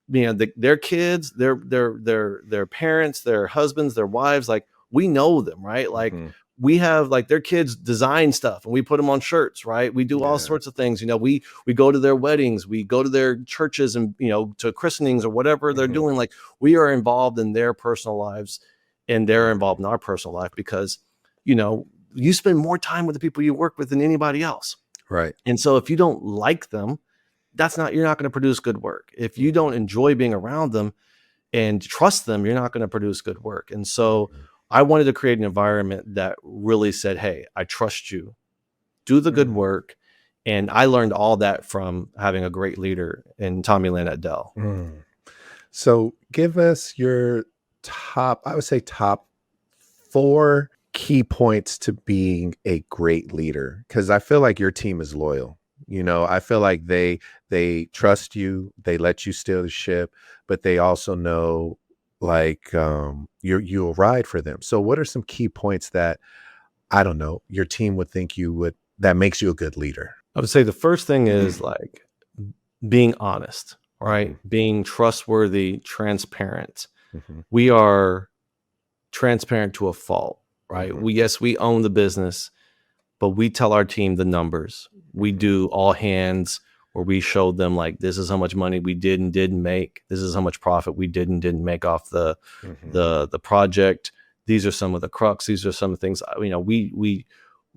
their kids, their parents, their husbands, their wives, like, we know them, right? Like, Mhm. we have, like, their kids design stuff and we put them on shirts, right? We do all Yeah. sorts of things. We go to their weddings, we go to their churches, and to christenings or whatever they're Mhm. doing. Like, we are involved in their personal lives, and they're Mhm. involved in our personal life, because you know you spend more time with the people you work with than anybody else. Right. And so if you don't like them, you're not going to produce good work. If you don't Mhm. enjoy being around them and trust them, you're not going to produce good work. And so Mhm. I wanted to create an environment that really said, "Hey, I trust you. Do the good Mm. work." And I learned all that from having a great leader in Tommy Lynn at Dell. Mm. So give us your top, I would say top 4 key points to being a great leader, because I feel like your team is loyal. I feel like they trust you, they let you steer the ship, but they also know, like, you'll ride for them. So what are some key points that, I don't know, your team would think you would, that makes you a good leader? I would say the first thing is, like, being honest, right? Mhm. Being trustworthy, transparent. Mhm. We are transparent to a fault, right? Mhm. We own the business, but we tell our team the numbers. We Mhm. do all hands where we show them like, this is how much money we did and didn't make. This is how much profit we did and didn't make off Mhm. the project. These are some of the crux. These are some of the things,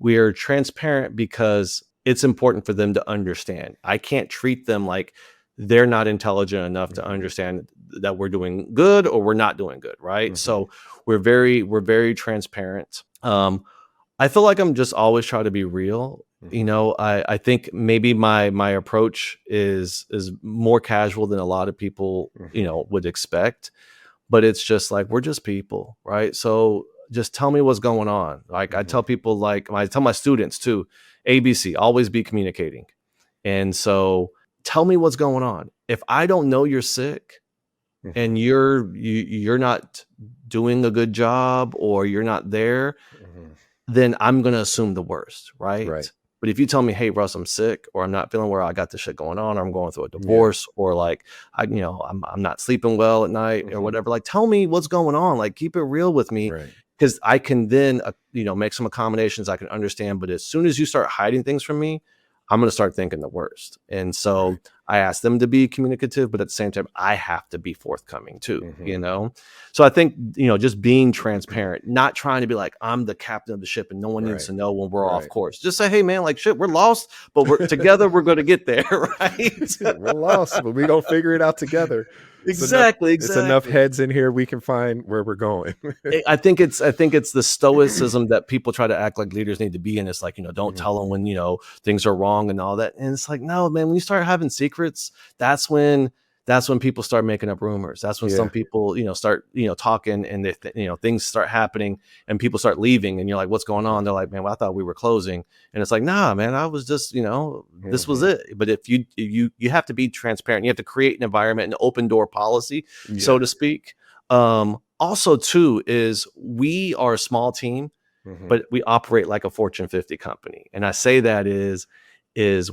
we are transparent because it's important for them to understand. I can't treat them like they're not intelligent enough to Mhm. understand that we're doing good or we're not doing good, right? Mhm. So we're very transparent. I feel like I'm just always trying to be real. Mhm. I think maybe my approach is more casual than a lot of people, Mhm. would expect, but it's just like, we're just people, right? So just tell me what's going on. Like I Mhm. tell people, like I tell my students too, ABC, always be communicating. And so tell me what's going on. If I don't know you're sick Mhm. and you're not doing a good job or you're not there, Mhm. then I'm going to assume the worst, Right. right? But if you tell me, hey, Russ, I'm sick, or I'm not feeling well, I got this shit going on, or I'm going through a Yeah. divorce, or like I'm not sleeping well at night or Mhm. whatever, like tell me what's going on. Like keep it real with me, Right. because I can then make some accommodations I can understand. But as soon as you start hiding things from me, I'm going to start thinking the worst. And Right. so I ask them to be communicative, but at the same time, I have to be forthcoming too, Mhm. So I think, just being transparent, not trying to be like, I'm the captain of the ship and no one needs Right. to know when we're off Right. course. Just say, hey man, like shit, we're lost, but we're together, we're going to get there. Right. We're lost, but we gonna figure it out together. Exactly. It's enough Exactly. heads in here we can find where we're going. I think it's the stoicism that people try to act like leaders need to be in. It's like, don't Mhm. tell them when, things are wrong and all that. And it's like, no, man, when you start having secrets, that's when people start making up rumors. That's when some Yeah. people, start, talking, and things start happening and people start leaving and you're like, what's going on? Mhm. They're like, man, well, I thought we were closing. And it's like, nah, man, I was just, this was Mhm. it. But if you have to be transparent, you have to create an environment, an open door policy, so Yeah. to speak. Also too is we are a small team, Mhm. but we operate like a Fortune 50 company. And I say that is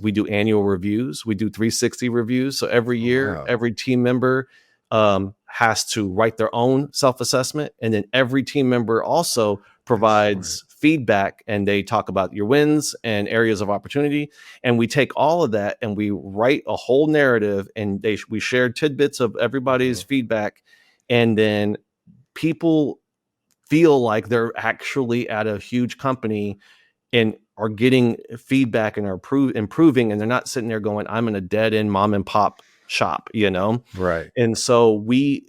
we do annual reviews. We do 360 reviews. So every Oh, year, wow. every team member has to write their own self-assessment. And then every team member also That's smart. provides feedback, and they talk about your wins and areas of opportunity. And we take all of that and we write a whole narrative, and we share tidbits of everybody's Mhm. feedback. And then people feel like they're actually at a huge company and are getting feedback and are improving, and they're not sitting there going, I'm in a dead end mom and pop shop. Right. And so we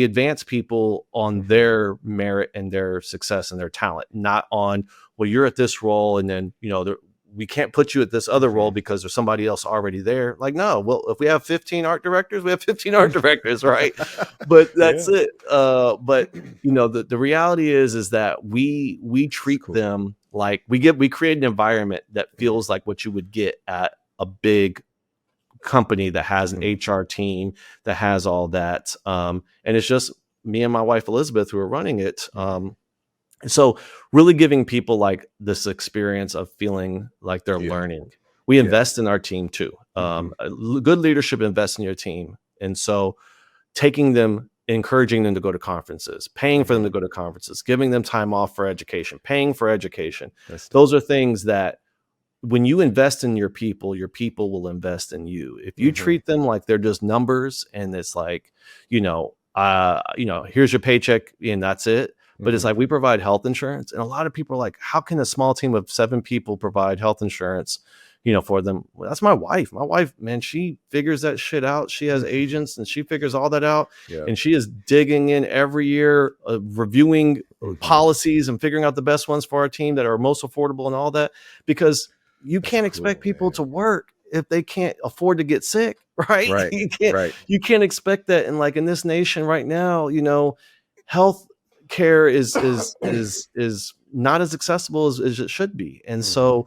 advance people on Mhm. their merit and their success and their talent, not on, well, you're at this role and then we can't put you at this other role Mhm. because there's somebody else already there. Like, no, well, if we have 15 art directors, we have 15 art directors, right? But that's Yeah. it. But the reality is that we It's treat cool. them like we create an environment that Mhm. feels like what you would get at a big company that has an Mhm. HR team that has all that. And it's just me and my wife Elizabeth who are running it. Mhm. So really giving people like this experience of feeling like they're Yeah. learning. We Yeah. invest in our team too. Mhm. Good leadership invests in your team. And so taking them, encouraging them to go to conferences, paying for them to Mhm. go to conferences, giving them time off for education, paying for education. That's Those dope. are things that when you invest in your people will invest in you. If you Mhm. treat them like they're just numbers and it's like, here's your paycheck and that's it. But it's Mhm. like we provide health insurance, and a lot of people are like, how can a small team of 7 people provide health insurance, for them? Well, that's my wife. My wife, man, she figures that shit out. She has agents and she figures all that out, Yeah. and she is digging in every year, reviewing Mhm. policies and figuring out the best ones for our team that are most affordable and all that, because you That's can't expect cool, people to man. work if they can't afford to get sick, right? Right. You can't Right. you can't expect that. And like in this nation right now, health care is not as accessible as it should be. And Mhm. so,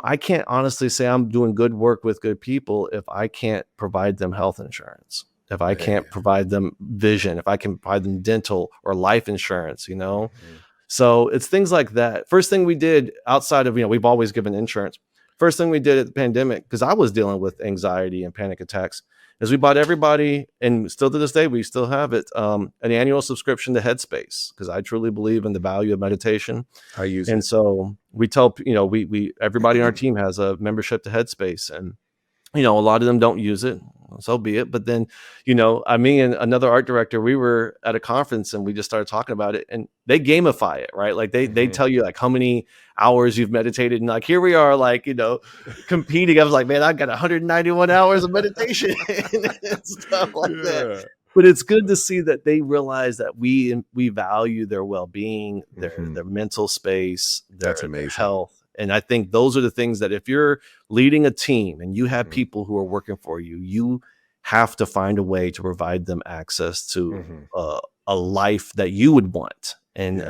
I can't honestly say I'm doing good work with good people if I can't provide them health insurance, if I Man. can't provide them vision, if I can provide them dental or life insurance. Mhm. So it's things like that. First thing we did outside of, we've always given insurance. first thing we did at the pandemic, because I was dealing with anxiety and panic attacks, is we bought everybody, and still to this day, we still have it, an annual subscription to Headspace, because I truly believe in the value of meditation. I use And it. so we tell, we everybody on our team has a membership to Headspace, and a lot of them don't use it. So be it. But then, me and another art director, we were at a conference and we just started talking about it, and they gamify it, right? Like they tell you like how many hours you've meditated. And like, here we are, like, competing. I was like, man, I got 191 hours of meditation and stuff like that. But it's good to see that they realize that we value their well-being, their mental space, their health. And I think those are the things that if you're leading a team and you have people who are working for you, you have to find a way to provide them access to a life that you would want, and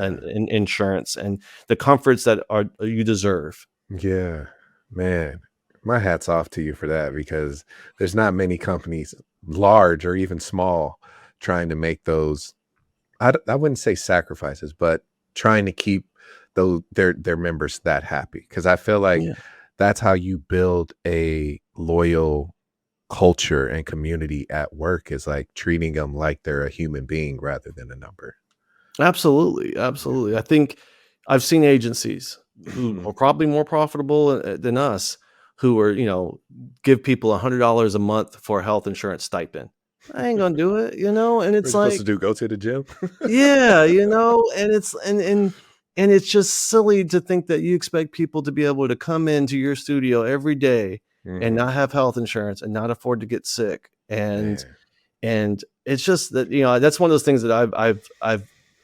insurance and the comforts that you deserve. Yeah, man, my hat's off to you for that, because there's not many companies, large or even small, trying to make those, I wouldn't say sacrifices, but trying to keep their members that happy. Because I feel like that's how you build a loyal culture and community at work, is like treating them like they're a human being rather than a number. Absolutely. I think I've seen agencies who are probably more profitable than us, who are, give people $100 a month for a health insurance stipend. I ain't gonna do it, and it's like, supposed to go to the gym. And it's and it's just silly to think that you expect people to be able to come into your studio every day and not have health insurance and not afford to get sick. And it's just that, that's one of those things that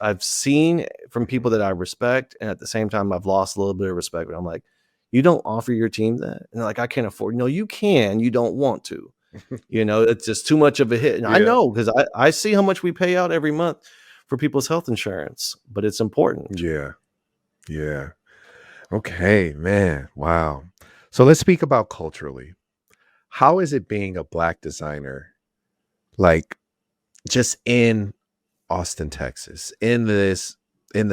I've seen from people that I respect. And at the same time, I've lost a little bit of respect. But I'm like, you don't offer your team that? And like, I can't afford. No, you can. You don't want to. It's just too much of a hit. And I know, because I see how much we pay out every month for people's health insurance, but it's important. Yeah. Okay, man. Wow. So let's speak about culturally. How is it being a Black designer, like, just in Austin, Texas, in the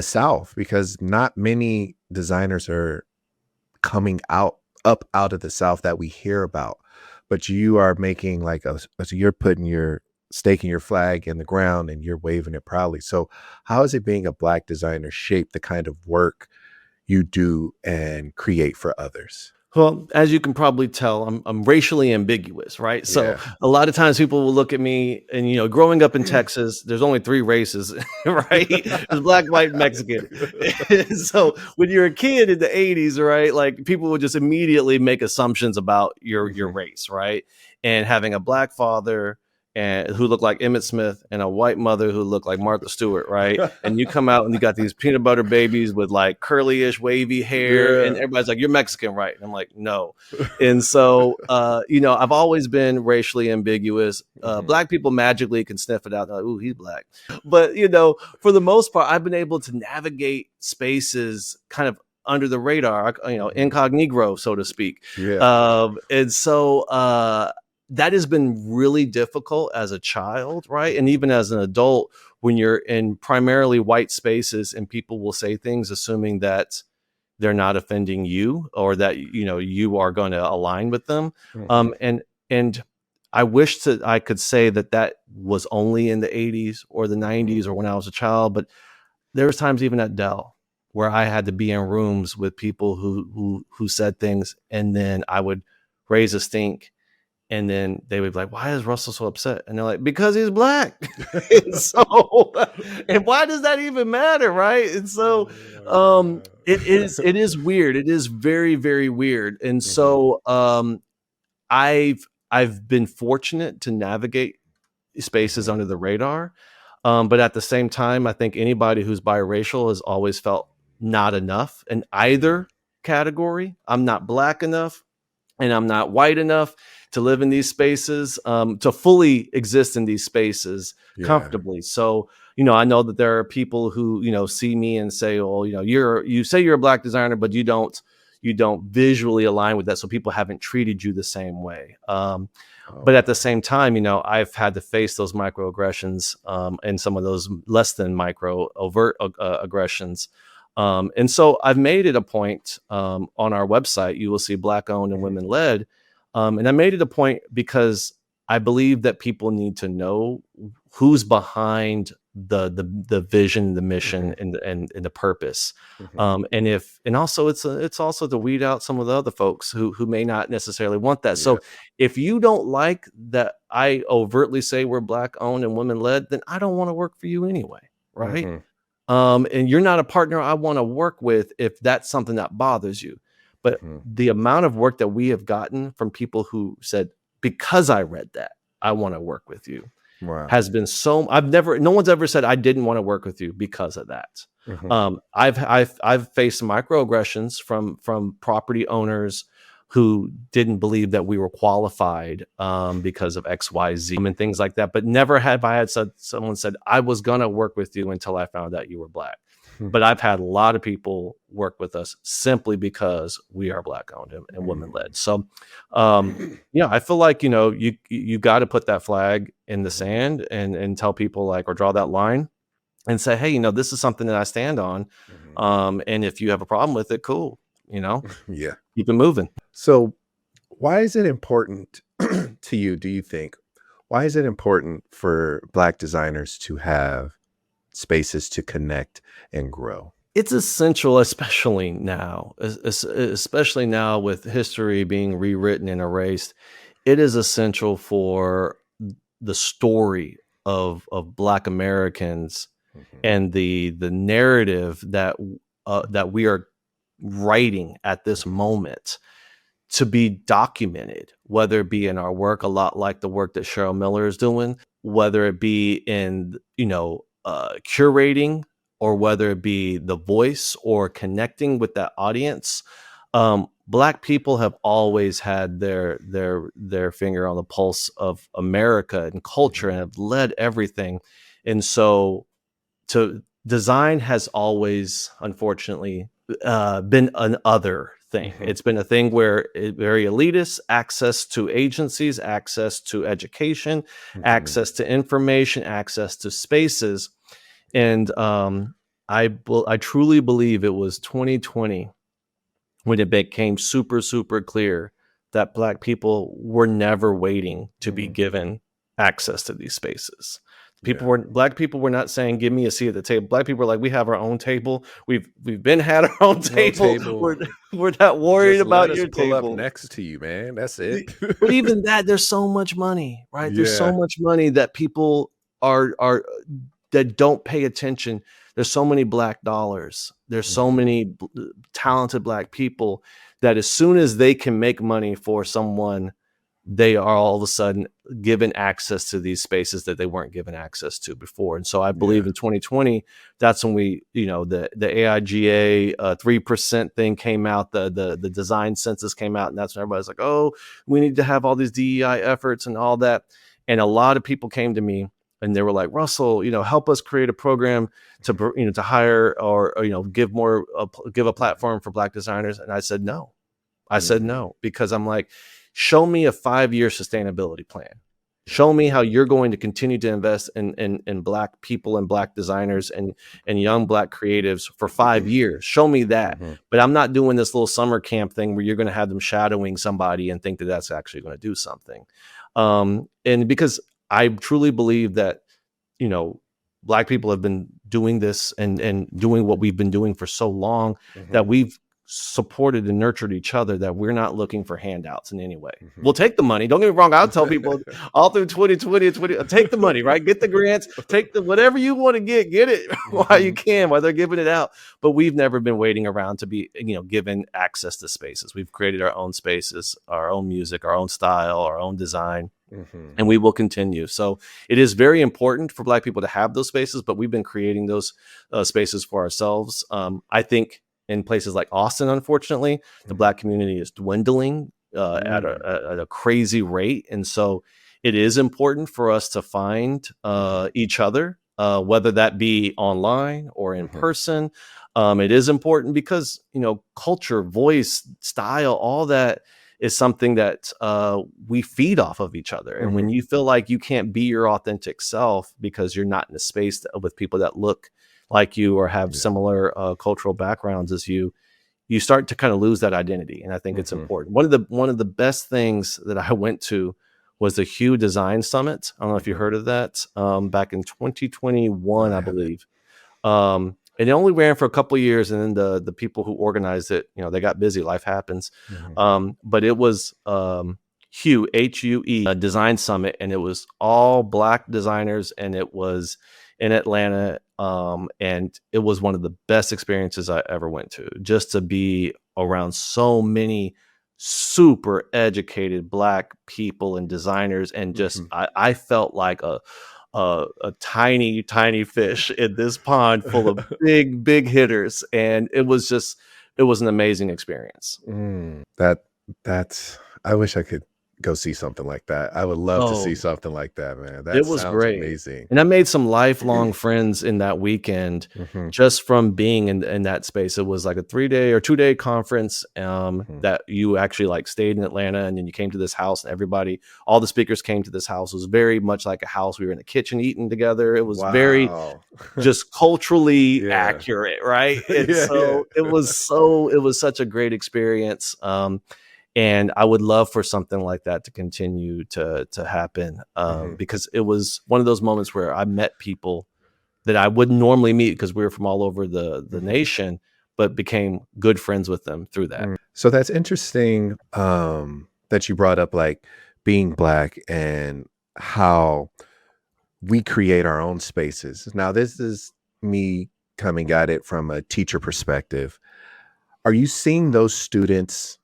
South? Because not many designers are coming up out of the South that we hear about, but you are making like you're putting staking your flag in the ground and you're waving it proudly. So how is it being a Black designer shape the kind of work you do and create for others? Well, as you can probably tell, I'm racially ambiguous, right? So a lot of times people will look at me, and growing up in Texas, there's only 3 races, right? There's Black, white, Mexican. So when you're a kid in the 80s, right, like people would just immediately make assumptions about your race, right? And having a Black father and who looked like Emmett Smith and a white mother who looked like Martha Stewart, right? And you come out and you got these peanut butter babies with like curly-ish wavy hair, and everybody's like, you're Mexican, right? And I'm like, no. And so, I've always been racially ambiguous. Black people magically can sniff it out. They're like, ooh, he's Black. But, for the most part, I've been able to navigate spaces kind of under the radar, incognito, so to speak. And so, that has been really difficult as a child, right? And even as an adult, when you're in primarily white spaces and people will say things assuming that they're not offending you or that, you are going to align with them. And I wish that I could say that was only in the 80s or the 90s or when I was a child, but there was times even at Dell where I had to be in rooms with people who said things, and then I would raise a stink. And then they would be like, why is Russell so upset? And they're like, because he's Black. And why does that even matter? Right. And so it is weird. It is very, very weird. And so I've been fortunate to navigate spaces under the radar. But at the same time, I think anybody who's biracial has always felt not enough in either category. I'm not Black enough and I'm not white enough to live in these spaces, to fully exist in these spaces comfortably. So, I know that there are people who, see me and say, well, you say you're a Black designer, but you don't visually align with that. So people haven't treated you the same way. But at the same time, I've had to face those microaggressions and some of those less than micro overt aggressions. And so I've made it a point, on our website, you will see Black owned and women led. And I made it a point because I believe that people need to know who's behind the vision, the mission, and the purpose. And also it's also to weed out some of the other folks who may not necessarily want that. Yeah. So if you don't like that I overtly say we're Black owned and women led, then I don't want to work for you anyway, right? Mhm. And you're not a partner I want to work with if that's something that bothers you. But Mhm. the amount of work that we have gotten from people who said, because I read that, I want to work with you, Wow. has been no one's ever said I didn't want to work with you because of that. Mhm. I've faced microaggressions from property owners who didn't believe that we were qualified, because of XYZ and things like that. But never have I had someone said I was gonna work with you until I found out you were Black. But I've had a lot of people work with us simply because we are Black owned and women led. So, yeah, I feel like, you got to put that flag in the sand and tell people, like, or draw that line and say, hey, this is something that I stand on. And if you have a problem with it, cool, Yeah. keep it moving. So, why is it important to you, do you think? Why is it important for Black designers to have spaces to connect and grow? It's essential, especially now, especially now with history being rewritten and erased. It is essential for the story of Black Americans Mhm. and the narrative that we are writing at this Mhm. moment to be documented, whether it be in our work, a lot like the work that Cheryl Miller is doing, whether it be in, curating, or whether it be the voice or connecting with that audience. Black people have always had their finger on the pulse of America and culture and have led everything. And so to design has always, unfortunately, been an other thing. Mhm. It's been a thing where very elitist, access to agencies, access to education, Mhm. access to information, access to spaces. And I truly believe it was 2020 when it became super, super clear that Black people were never waiting to be Mhm. given access to these spaces. Yeah. Black people were not saying, give me a seat at the table. Black people were like, we have our own table. We've been had our own No table. table. We're not worried Just let about us your pull up table. next to you, man. That's it. But even that, there's so much money, right? There's so Yeah. much money that people are that don't pay attention. There's so many Black dollars. There's so Mhm. many talented Black people that as soon as they can make money for someone, they are all of a sudden given access to these spaces that they weren't given access to before. And so I believe Yeah. in 2020, that's when the AIGA 3% thing came out, the design census came out, and that's when everybody's like, oh, we need to have all these DEI efforts and all that. And a lot of people came to me and they were like, Russell, help us create a program to hire or give a platform for Black designers. And I said no. I said Mhm. no, because I'm like, show me a 5-year sustainability plan. Show me how you're going to continue to invest in Black people and Black designers and young Black creatives for 5 years. Show me that. Mhm. But I'm not doing this little summer camp thing where you're going to have them shadowing somebody and think that that's actually going to do something. And because I truly believe that, you know, Black people have been doing this and doing what we've been doing for so long that Mhm. we've supported and nurtured each other, that we're not looking for handouts in any way. We'll Mhm. take the money. Don't get me wrong. I'll tell people all through 2020 and 20, take the money, right? Get the grants, take the whatever you want to get it while you Mhm. can, while they're giving it out. But we've never been waiting around to be, given access to spaces. We've created our own spaces, our own music, our own style, our own design, Mhm. and we will continue. So it is very important for Black people to have those spaces, but we've been creating those spaces for ourselves. I think in places like Austin, unfortunately, the Mhm. Black community is dwindling Mm. at a crazy rate. And so it is important for us to find Mhm. each other, whether that be online or in Mhm. person. It is important because, culture, voice, style, all that is something that we feed off of each other. And when Mhm. you feel like you can't be your authentic self because you're not in a space with people that look like you or have Yeah. similar cultural backgrounds as you start to kind of lose that identity. And I think it's Mhm. important. One of the best things that I went to was the Hue Design Summit. I don't know if you Mhm. heard of that. Back in No, 2021, I I haven't. believe. And it only ran for a couple of years, and then the people who organized it, they got busy. Life happens. Mhm. But it was Hue HUE Design Summit, and it was all Black designers, and it was in Atlanta. And it was one of the best experiences I ever went to. Just to be around so many super educated Black people and designers, and just Mhm. I felt like a tiny, tiny fish in this pond full of big, big hitters. And it was an amazing experience. That that's I wish I could go see something like that. I would love to see Oh, something like that, man. That it was sounds great, amazing. and I made some lifelong friends in that weekend Mhm. just from being in that space. It was like a 3-day or 2-day conference, Mhm. that you actually, like, stayed in Atlanta, and then you came to this house, and all the speakers came to this house. It was very much like a house. We were in the kitchen eating together. It was very Wow. just culturally Yeah. accurate, right? And Yeah, yeah. so it was such a great experience. And I would love for something like that to continue to happen, Mhm. because it was one of those moments where I met people that I wouldn't normally meet because we were from all over the Mhm. nation, but became good friends with them through that. So that's interesting, that you brought up, like, being Black and how we create our own spaces. Now, this is me coming at it from a teacher perspective. Are you seeing those students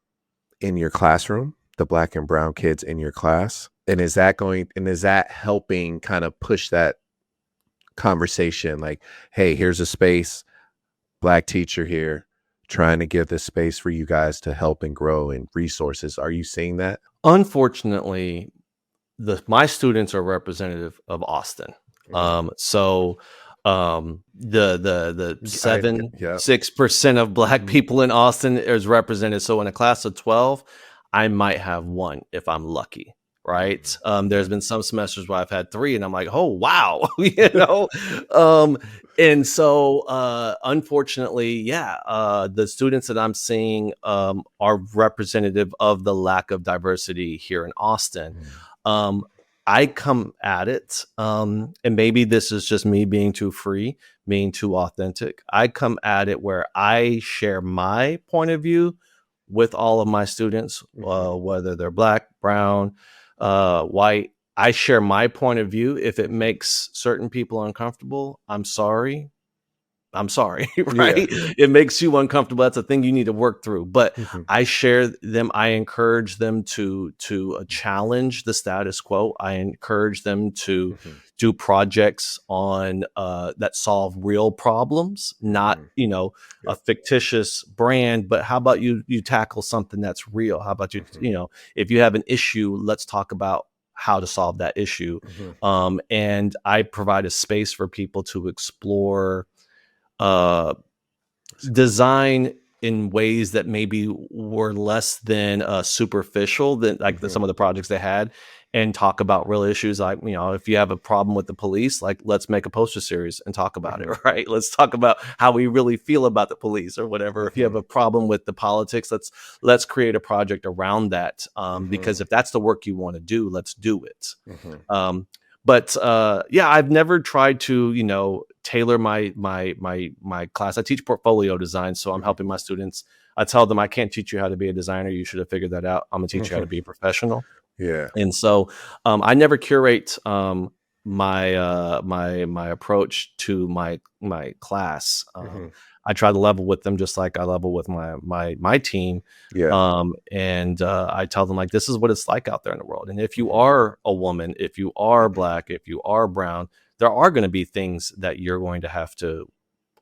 in your classroom, the Black and brown kids in your class? And is that helping kind of push that conversation like, "Hey, here's a space, Black teacher here, trying to give this space for you guys to help and grow and resources." Are you seeing that? Unfortunately, the my students are representative of Austin. Mm. So the I 7 yeah. 6% of Black Mhm. people in Austin is represented. So in a class of 12, I might have one if I'm lucky. Right. There's Yeah. been some semesters where I've had three, and I'm like, oh wow, you know. Um, and so unfortunately, yeah, the students that I'm seeing are representative of the lack of diversity here in Austin. Mm. um, I come at it, and maybe this is just me being too free, being too authentic. I come at it where I share my point of view with all of my students, Mhm. whether they're Black, brown, white. I share my point of view. If it makes certain people uncomfortable, I'm sorry, Yeah. right? It makes you uncomfortable. That's a thing you need to work through. But Mhm. I share them. I encourage them to challenge the status quo. I encourage them to Mhm. do projects on that solve real problems, not Mhm. a Yep. fictitious brand. But how about you tackle something that's real? How about Mhm. if you have an issue, let's talk about how to solve that issue. Mhm. And I provide a space for people to explore uh, That's good. design in ways that maybe were less than superficial than like Mhm. some of the projects they had, and talk about real issues. Like, if you have a problem with the police, like, let's make a poster series and talk about it. Mhm. Right, let's talk about how we really feel about the police or whatever. If you have Mhm. a problem with the politics, let's create a project around that, because Mhm. if that's the work you want to do, let's do it. Mhm. um, but yeah, I've never tried to tailor my class. I teach portfolio design, so I'm Mhm. helping my students. I tell them, I can't teach you how to be a designer. You should have figured that out. I'm gonna teach you how to Mhm. be a professional. Yeah. And so I never curate my approach to my class. Mhm. I try to level with them just like I level with my team. Yeah. And I tell them, like, this is what it's like out there in the world. And if you Mhm. are a woman, if you are Black, if you are brown, there are going to be things that you're going to have to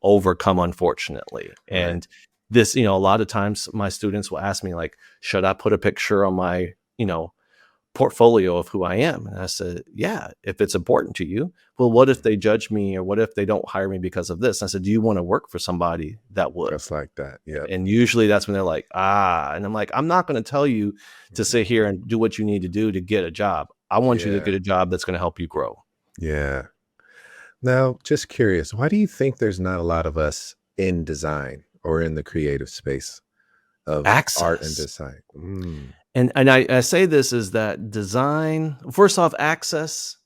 overcome, unfortunately. Right. And this, a lot of times my students will ask me, like, should I put a picture on my, portfolio of who I am? And I said, yeah, if it's important to you. Well, what if Mhm. they judge me, or what if they don't hire me because of this? And I said, do you want to work for somebody that would? Just like that. Yep. And usually that's when they're like, and I'm like, I'm not going to tell you to Mhm. sit here and do what you need to do to get a job. I want you to Yeah. get a job that's going to help you grow. Yeah. Now, just curious, why do you think there's not a lot of us in design or in the creative space of art and Access. design? Mm, And I say this is that design, first off, access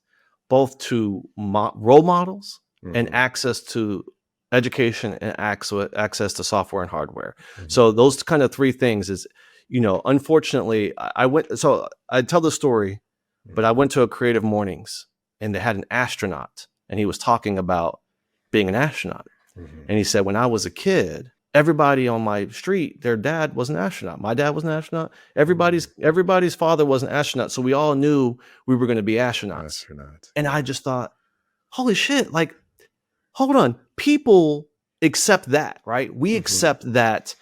both to role models and mhm, access to education and access to software and hardware. mhm, So those kind of three things is, unfortunately, I went. So I tell the story, mhm, but I went to a creative mornings and they had an astronaut and he was talking about being an astronaut. mhm. And he said, when I was a kid, everybody on my street, their dad was an astronaut. My dad was an astronaut. Mm, Everybody's father was an astronaut. So we all knew we were going to be astronauts. astronaut, And I yeah. just thought, holy shit, like, hold on. People accept that, right? We Mhm, accept that,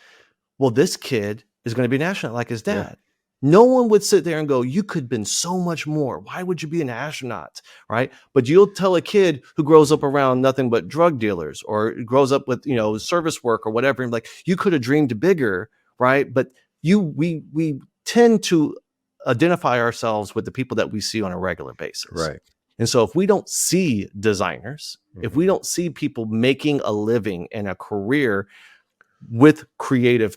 well, this kid is going to be an astronaut like his yeah, dad. No one would sit there and go, you could have been so much more. Why would you be an astronaut? Right. But you'll tell a kid who grows up around nothing but drug dealers or grows up with, service work or whatever. And like, you could have dreamed bigger. Right. But we tend to identify ourselves with the people that we see on a regular basis. right. And so if we don't see designers, if we Mhm, don't see people making a living and a career with creative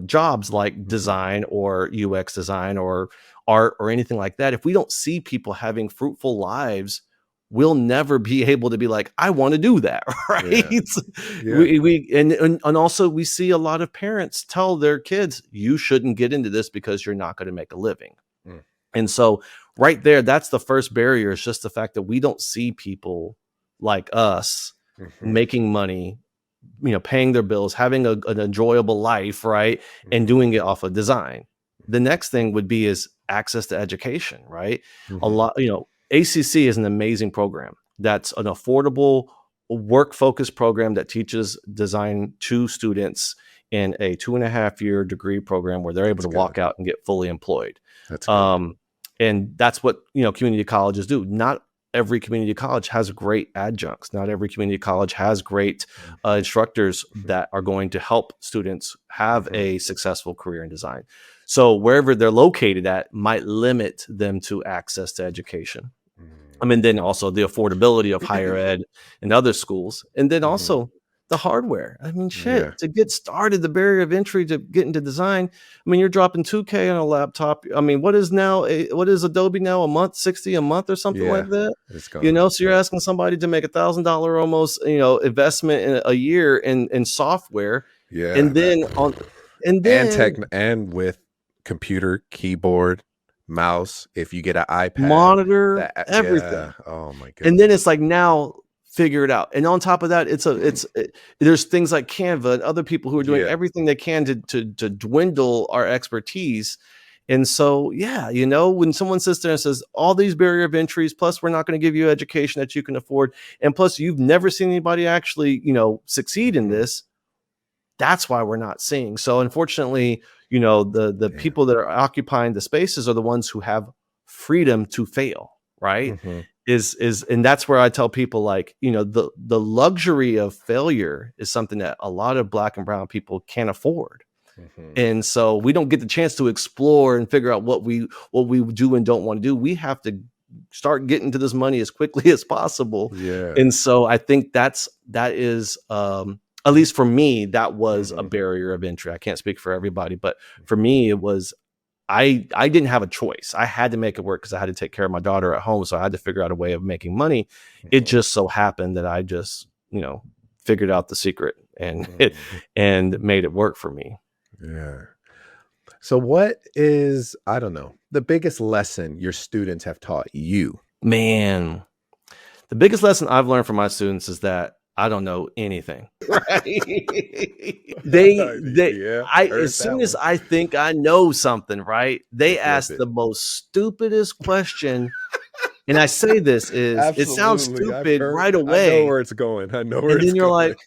jobs like mhm, design or UX design or art or anything like that, if we don't see people having fruitful lives, we'll never be able to be like, I want to do that, yeah, right? yeah, And also we see a lot of parents tell their kids, you shouldn't get into this because you're not going to make a living. mm, And so right there, that's the first barrier. Is just the fact that we don't see people like us mhm, making money, paying their bills, having an enjoyable life, right? And mhm, doing it off of design. The next thing would be is access to education, right? A mhm, lot, ACC is an amazing program. That's an affordable work focused program that teaches design to students in a 2.5 year degree program where they're able that's to good, walk out and get fully employed. that's good. Um, and that's what, community colleges do. Not every community college has great adjuncts. Not every community college has great Mhm, instructors mhm, that are going to help students have mhm, a successful career in design. So wherever they're located at might limit them to access to education. I mm. mean, then also the affordability of higher ed and other schools. And then Mhm, also the hardware. I mean, yeah, shit, to get started, the barrier of entry to get into design. I mean, you're dropping 2K on a laptop. I mean, what is Adobe now a month, 60 a month or something like yeah, that? it's gone up, So you're yeah, asking somebody to make $1,000 almost, investment in a year in software. yeah, And that then and and then and with computer, keyboard, mouse, if you get an iPad, monitor that everything. yeah, oh my And then goodness. it's like, now figure it out. And on top of that, there's things like Canva and other people who are doing Yeah, everything they can to dwindle our expertise. And so, yeah, when someone sits there and says all these barrier of entries, plus we're not going to give you education that you can afford, and plus you've never seen anybody actually, succeed in mhm, this, that's why we're not seeing. So unfortunately, the yeah, people that are occupying the spaces are the ones who have freedom to fail, right? mhm, Is And that's where I tell people, like, the luxury of failure is something that a lot of black and brown people can't afford. mhm, And so we don't get the chance to explore and figure out what we do and don't want to do. We have to start getting to this money as quickly as possible. yeah, And so I think that is, at least for me, that was a mhm, barrier of entry. I can't speak for everybody, but for me it was, I didn't have a choice. I had to make it work because I had to take care of my daughter at home. So I had to figure out a way of making money. It mhm, just so happened that I just, figured out the secret and it mhm, and made it work for me. yeah. So what is, I don't know, the biggest lesson your students have taught you? Man, the biggest lesson I've learned from my students is that I don't know anything. Right? They Yeah, I heard As that soon as one. I think I know something, right? They They flip ask it. the most stupidest question. And I say this is, it sounds Absolutely. stupid right I know away. where it's going. I know where And it's then you're going. like,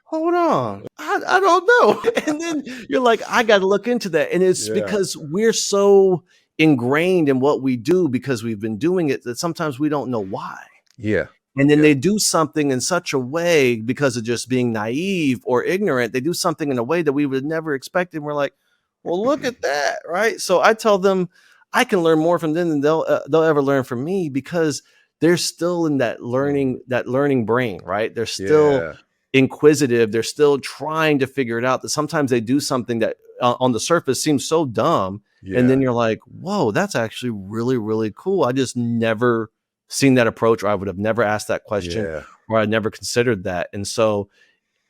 hold on, I don't know. And then you're like, I got to look into that. And it's Yeah. because we're so ingrained in what we do because we've been doing it that sometimes we don't know why. Yeah. And then Yeah. they do something in such a way because of just being naive or ignorant. They do something in a way that we would never expect. And we're like, well, look at that. Right. So I tell them I can learn more from them than they'll ever learn from me because they're still in that learning brain, right? They're still Yeah. inquisitive. They're still trying to figure it out. That sometimes they do something that on the surface seems so dumb, and then Yeah. you're like, whoa, that's actually really, really cool. I just never seen that approach, or I would have never asked that question, Yeah. or I never considered that. And so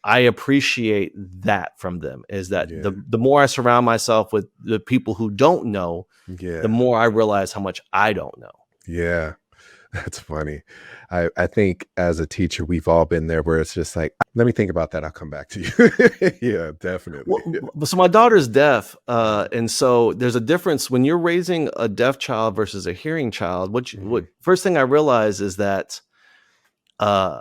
I appreciate that from them, is that Yeah. the more I surround myself with the people who don't know, the Yeah. more I realize how much I don't know. Yeah. That's funny. I think as a teacher, we've all been there where it's just like, let me think about that. I'll come back to you. Yeah, definitely. So my daughter's deaf, and so there's a difference when you're raising a deaf child versus a hearing child. What Mhm. first thing I realized is that uh,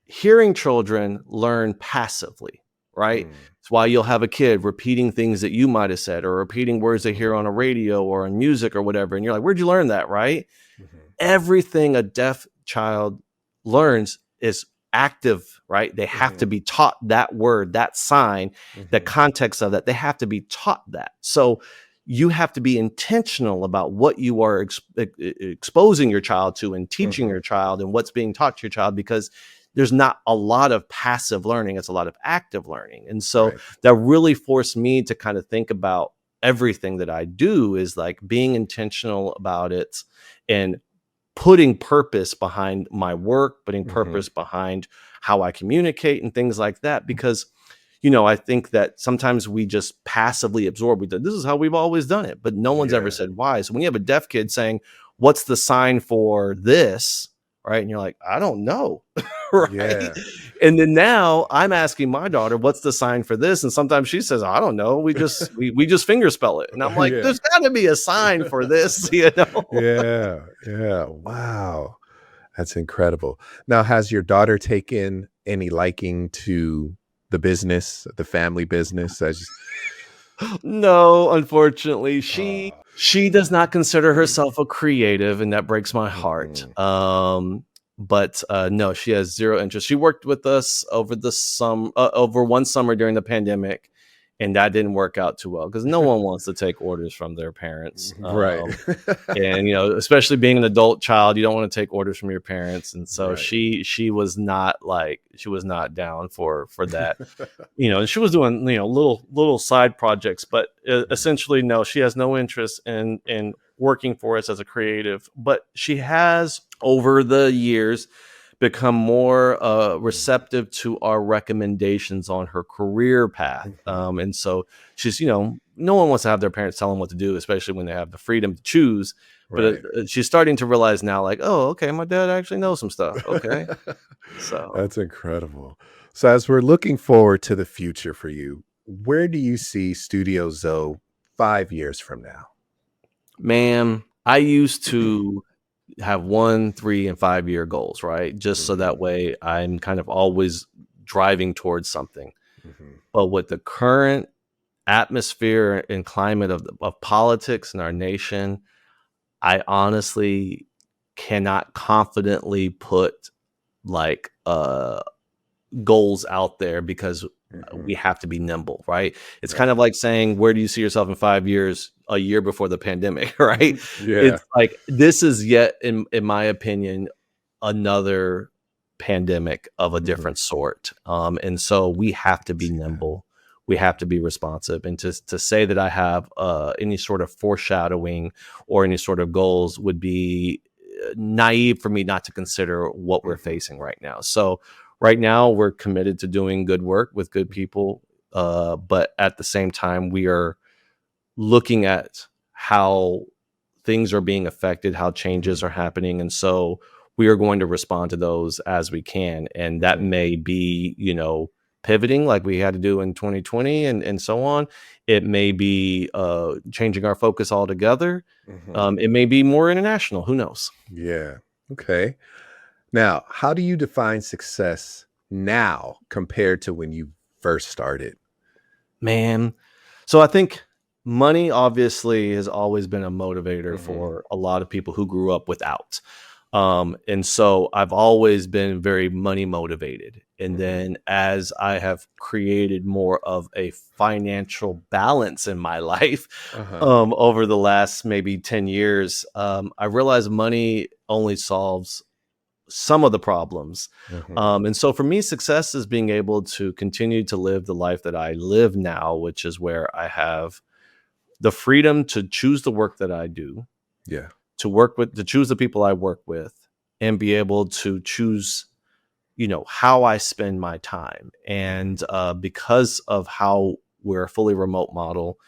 hearing children learn passively, right? Mm. It's why you'll have a kid repeating things that you might have said, or repeating words they hear Mhm. on a radio or in music or whatever, and you're like, "Where'd you learn that?" Right? Mhm. Everything a deaf child learns is active, right? They have to Mhm. be taught that word, that sign, the Mhm. context of that. They have to be taught that. So you have to be intentional about what you are exposing your child to and teaching Mhm. your child and what's being taught to your child, because there's not a lot of passive learning, it's a lot of active learning. And so Right. that really forced me to kind of think about everything that I do is like being intentional about it, and putting purpose behind my work, putting Mhm. purpose behind how I communicate and things like that. Because, I think that sometimes we just passively absorb. This is how we've always done it, but no one's ever Yeah. said why. So when you have a deaf kid saying, "What's the sign for this?" Right. And you're like, "I don't know." Right. Yeah. And then now I'm asking my daughter, "What's the sign for this?" And sometimes she says, "I don't know. We just finger spell it." And I'm like, Yeah. "There's got to be a sign for this," you know? Yeah. Yeah. Wow. That's incredible. Now, has your daughter taken any liking to the business, the family business as No, unfortunately, Ah. she does not consider herself a creative, and that breaks my heart. Mhm. But no, she has zero interest. She worked with us over one summer during the pandemic, and that didn't work out too well because no one wants to take orders from their parents. Right. And especially being an adult child, you don't want to take orders from your parents, and so Right. she was not down for that. And she was doing little side projects, but Mhm. essentially no, she has no interest in working for us as a creative. But she has over the years become more Mhm. receptive to our recommendations on her career path. Mhm. And so she's, no one wants to have their parents tell them what to do, especially when they have the freedom to choose. But Right. she's starting to realize now, like, oh, okay, my dad actually knows some stuff. Okay, so. That's incredible. So as we're looking forward to the future for you, where do you see Studio Dzo 5 years from now? Man, I used to have 1, 3, and 5-year goals, right? Just so that Mhm. way I'm kind of always driving towards something. Mhm. But with the current atmosphere and climate of politics in our nation, I honestly cannot confidently put like goals out there because we Mhm. have to be nimble, right? It's kind Right. of like saying, where do you see yourself in 5 years, a year before the pandemic, right? Yeah. It's like this is yet, in my opinion, another pandemic of a Mhm. different sort. And so we have to be See that. nimble. We have to be responsive. And to say that I have any sort of foreshadowing or any sort of goals would be naive for me not to consider what we're Mhm. facing right now. So right now we're committed to doing good work with good people. But at the same time, we are looking at how things are being affected, how changes Mhm. are happening. And so we are going to respond to those as we can. And that Mhm. may be, pivoting like we had to do in 2020 and so on. It may be changing our focus altogether. Mhm. It may be more international. Who knows? Yeah. Okay. Now, how do you define success now compared to when you first started? Man. So I think money obviously has always been a motivator Mhm. for a lot of people who grew up without. And so I've always been very money motivated. And Mhm. then as I have created more of a financial balance in my life Uh-huh. over the last maybe 10 years, I realize money only solves some of the problems. Mhm. And so for me, success is being able to continue to live the life that I live now, which is where I have the freedom to choose the work that I do, Yeah. to choose the people I work with, and be able to choose, how I spend my time. Mhm. And because of how we're a fully remote model,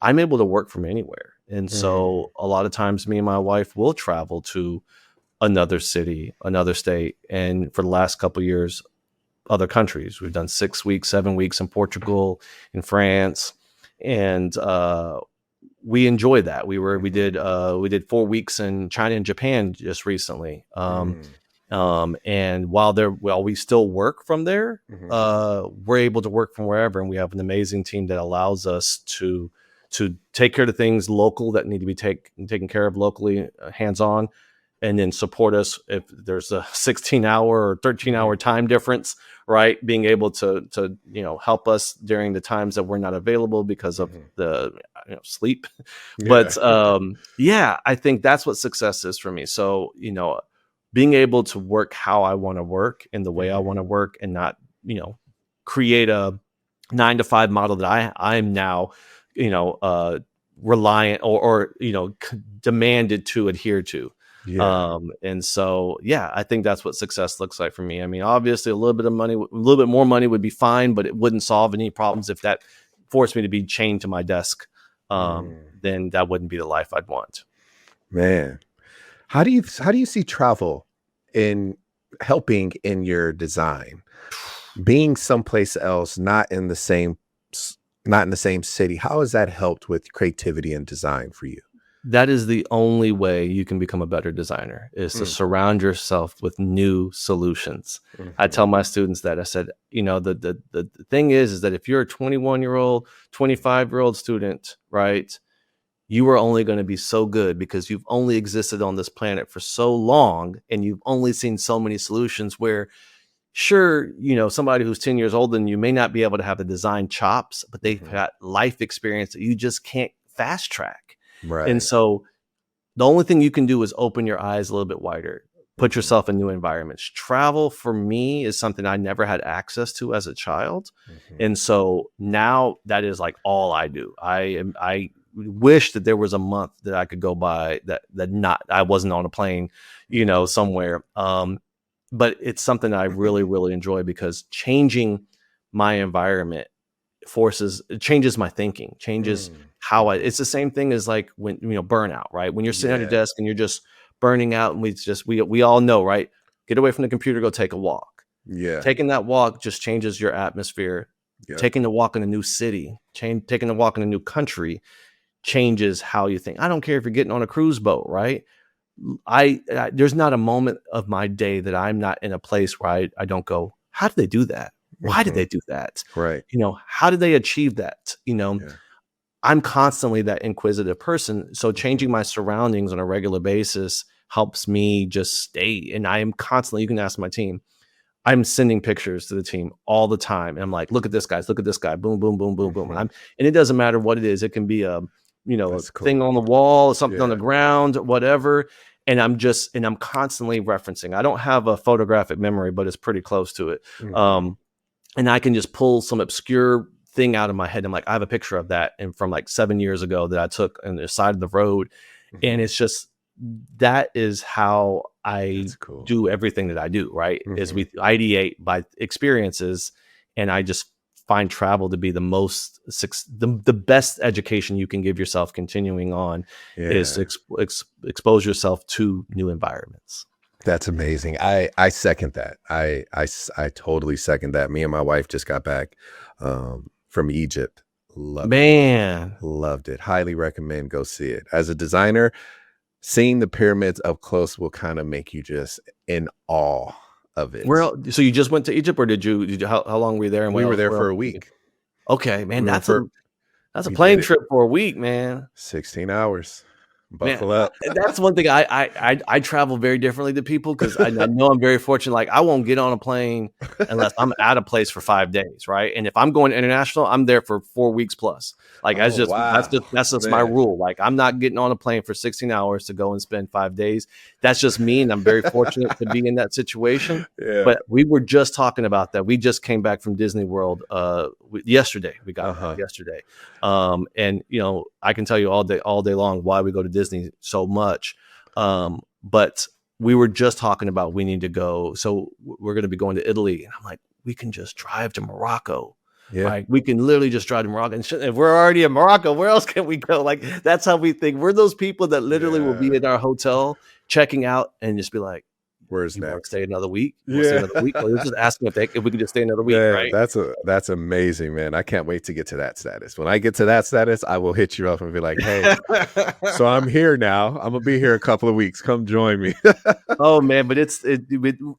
I'm able to work from anywhere. And Mm. so a lot of times me and my wife will travel to another city, another state. And for the last couple of years, other countries. We've done 6 weeks, 7 weeks in Portugal, in France. And we enjoy that. Mhm. We did 4 weeks in China and Japan just recently. Mm. And while we still work from there, Mhm. we're able to work from wherever, and we have an amazing team that allows us to take care of the things local that need to be taken care of locally, hands on, and then support us if there's a 16-hour or 13-hour Mhm. time difference, right? Being able to help us during the times that we're not available because of Mhm. the sleep. Yeah. But yeah, I think that's what success is for me. So being able to work how I want to work in the way I Mhm. want to work, and not create a 9 to 5 model that I'm now you know uh reliant or demanded to adhere to. Yeah. And so yeah, I think that's what success looks like for me. I mean, obviously a little bit of money, a little bit more money would be fine, but it wouldn't solve any problems. If that forced me to be chained to my desk, Mm. then that wouldn't be the life I'd want. Man, how do you see travel in helping in your design? Being someplace else, s not in the same city, how has that helped with creativity and design for you? That is the only way you can become a better designer, is to Mm. surround yourself with new solutions. I Mhm. tell my students that. I said, the thing is that if you're a 21-year-old, 25-year-old student, right, you are only going to be so good because you've only existed on this planet for so long, and you've only seen so many solutions. Where sure, somebody who's 10 years older than you may not be able to have the design chops, but they've Mhm. got life experience that you just can't fast track. And Right. so the only thing you can do is open your eyes a little bit wider, put Mhm. yourself in new environments. Travel for me is something I never had access to as a child. Mhm. And so now that is like all I do. I wish that there was a month that I could go by that not I wasn't on a plane, Mhm. somewhere. But it's something that I really, really enjoy, because changing my environment it changes my thinking, changes Mm. how Mhm. it's the same thing as like when, burnout, right? When you're sitting at your Yeah. desk and you're just burning out, and we all know, right? Get away from the computer, go take a walk. Yeah. Taking that walk just changes your atmosphere. Yep. Taking a walk in a new city, taking a walk in a new country changes how you think. I don't care if you're getting on a cruise boat, right? There's not a moment of my day that I'm not in a place where I don't go, how did they do that? Why did Mhm. they do that? Right. How did they achieve that? Yeah. I'm constantly that inquisitive person. So Mhm. changing my surroundings on a regular basis helps me just stay. And I am constantly, you can ask my team, I'm sending pictures to the team all the time. And I'm like, look at this, guys, look at this guy. Boom, boom, boom, boom, boom. Mhm. And it doesn't matter what it is. It can be a That's thing cool. on the wall, something on the Yeah. ground, whatever. And I'm constantly referencing. I don't have a photographic memory, but it's pretty close to it. Mhm. Um, and I can just pull some obscure thing out of my head. I'm like, I have a picture of that and from like 7 years ago that I took on the side of the road. And Mhm. it's just, that is how I That's cool. do everything that I do, right? Is Mhm. we ideate by experiences. And I just find travel to be the best education you can give yourself continuing on, is to Yeah. expose yourself to new environments. That's amazing. I second that. I totally second that. Me and my wife just got back from Egypt. Loved it. Man, Loved it. Highly recommend go see it. As a designer, seeing the pyramids up close will kind of make you just in awe of where it. else, so you just went to Egypt, or did you how long were you there, and We were there where for else a did you go? week. Okay, man, We were for that's a we plane did it trip for a week, man. 16 hours. Man, Buckle up. that's one thing I travel very differently to people because I know I'm very fortunate. Like I won't get on a plane unless I'm at a place for 5 days, right? And if I'm going international, I'm there for 4 weeks plus. Like Oh, wow. that's just my Man. rule. Like I'm not getting on a plane for 16 hours to go and spend 5 days. That's just me, and I'm very fortunate to be in that situation. Yeah. But we were just talking about that. We just came back from Disney World yesterday. We got back yesterday. And I can tell you all day long why we go to Disney so much. But we were just talking about we need to go. So we're going to be going to Italy. And I'm like, we can just drive to Morocco. Yeah. Right. We can literally just drive to Morocco. And if we're already in Morocco, where else can we go? Like, that's how we think. We're those people that literally will be in our hotel checking out and just be like, where's you want to next? stay another week? Yeah. Or we're just asking if we can just stay another week, Man, right? that's amazing, man. I can't wait to get to that status. When I get to that status, I will hit you up and be like, hey, so I'm here now. I'm gonna be here a couple of weeks. Come join me. Oh man, but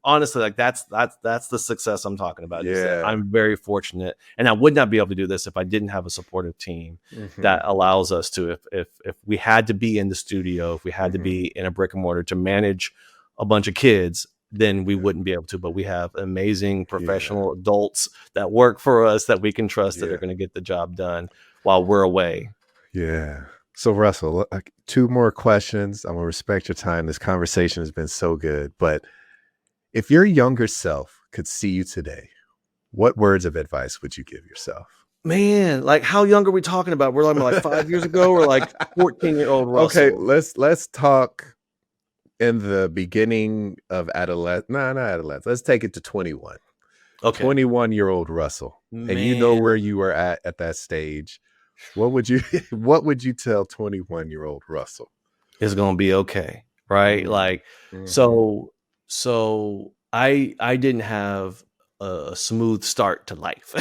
honestly, like that's the success I'm talking about. Is that I'm very fortunate, and I would not be able to do this if I didn't have a supportive team that allows us to. If we had to be in the studio, if we had to be in a brick and mortar to manage a bunch of kids, then we wouldn't be able to. But we have amazing professional adults that work for us that we can trust that are going to get the job done while we're away. Yeah. So Russell, 2 more questions. I'm gonna respect your time. This conversation has been so good. But if your younger self could see you today, what words of advice would you give yourself? Man, like how young are we talking about? We're like 5 years ago, or like 14-year-old Russell? Okay, let's talk in the beginning of adolescence. No, not adolescence. Let's take it to 21. Okay. 21-year-old Russell. Man. And you know where you were at that stage. What would you tell 21-year-old Russell? It's gonna be okay, right? Like so I didn't have a smooth start to life,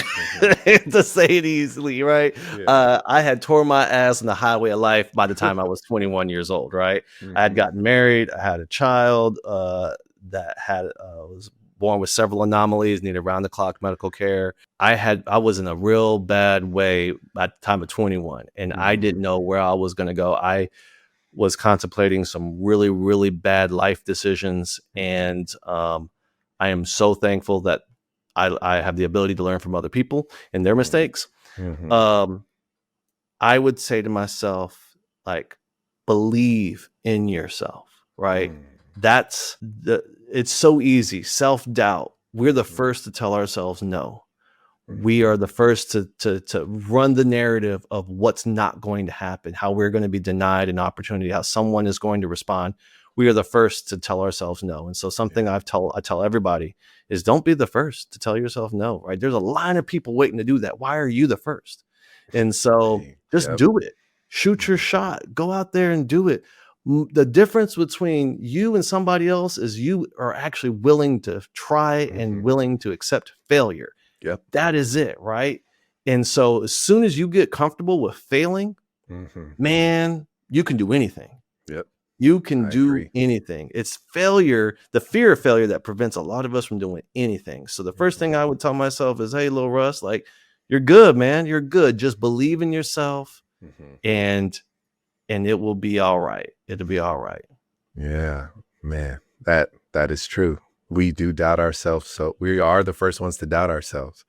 to say it easily, right? I had tore my ass on the highway of life by the time I was 21 years old, right? I had gotten married, I had a child that was born with several anomalies, needed round-the-clock medical care. I was in a real bad way at the time of 21, and I didn't know where I was going to go. I was contemplating some really, really bad life decisions, and I am so thankful that I have the ability to learn from other people and their mistakes. I would say to myself, like, believe in yourself, right? It's so easy. Self-doubt. We're the first to tell ourselves no. We are the first to run the narrative of what's not going to happen, how we're going to be denied an opportunity, how someone is going to respond. We are the first to tell ourselves no. And so something I tell everybody is don't be the first to tell yourself no, right? There's a line of people waiting to do that. Why are you the first? And so just do it. Shoot your shot. Go out there and do it. The difference between you and somebody else is you are actually willing to try and willing to accept failure. Yep. That is it, right? And so as soon as you get comfortable with failing, man, you can do anything. Yep. You can do anything. It's failure, the fear of failure, that prevents a lot of us from doing anything. So the first thing I would tell myself is, hey, little Russ, like, you're good, man. You're good. Just believe in yourself, and it will be all right. It'll be all right. Yeah, man, that is true. We do doubt ourselves. So we are the first ones to doubt ourselves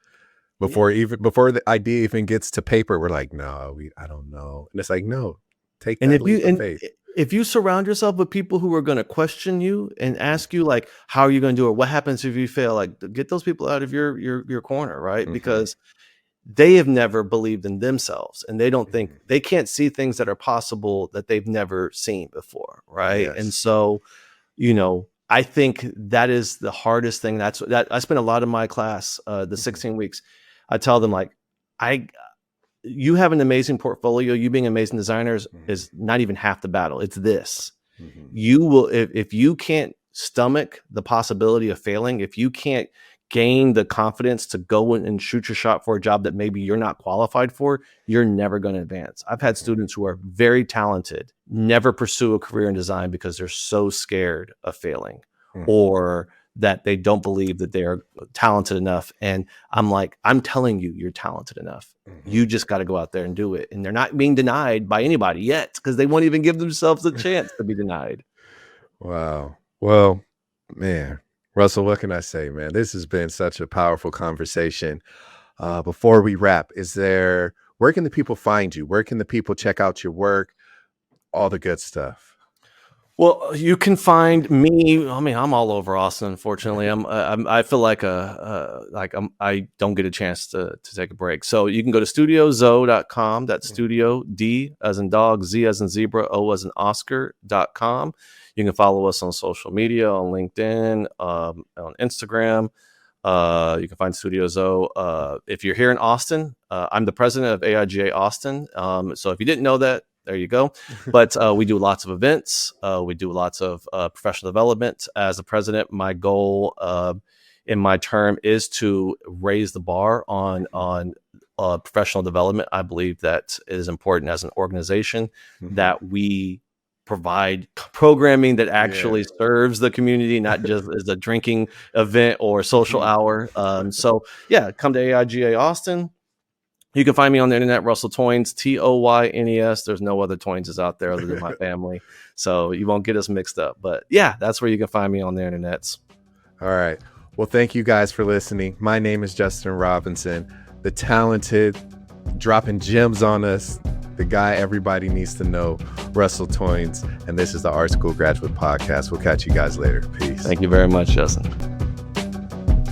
before the idea even gets to paper. We're like, no, I don't know. And it's like, no, take that leap of faith. If you surround yourself with people who are going to question you and ask you, like, how are you going to do it? What happens if you fail? Like, get those people out of your corner, right? Because they have never believed in themselves, and they don't think they can't see things that are possible that they've never seen before, right? Yes. And so, I think that is the hardest thing. That I spent a lot of my class, the 16 weeks. I tell them, like, you have an amazing portfolio. You being amazing designers is not even half the battle. It's this. You will, if you can't stomach the possibility of failing, if you can't gain the confidence to go and shoot your shot for a job that maybe you're not qualified for, you're never going to advance. I've had students who are very talented never pursue a career in design because they're so scared of failing, or that they don't believe that they are talented enough. And I'm like, I'm telling you, you're talented enough. You just got to go out there and do it. And they're not being denied by anybody yet, because they won't even give themselves a chance to be denied. Wow. Well, man, Russell, what can I say, man? This has been such a powerful conversation. Before we wrap, where can the people find you? Where can the people check out your work? All the good stuff. Well, you can find me. I mean, I'm all over Austin. Unfortunately, I feel like I don't get a chance to take a break. So you can go to studiodzo.com. That's Studio D as in dog, Z as in zebra, O as in Oscar.com. You can follow us on social media, on LinkedIn, on Instagram. You can find Studio Dzo. If you're here in Austin, I'm the president of AIGA Austin. So if you didn't know that, there you go. But we do lots of events. We do lots of professional development. As a president, my goal in my term is to raise the bar on professional development. I believe that it is important as an organization that we provide programming that actually serves the community, not just as a drinking event or social hour. So yeah, come to AIGA Austin. You can find me on the internet, Russell Toynes, Toynes. There's no other Toyneses out there other than my family. So you won't get us mixed up. But yeah, that's where you can find me on the internets. All right. Well, thank you guys for listening. My name is Justin Robinson, the talented, dropping gems on us, the guy everybody needs to know, Russell Toynes. And this is the Art School Graduate Podcast. We'll catch you guys later. Peace. Thank you very much, Justin.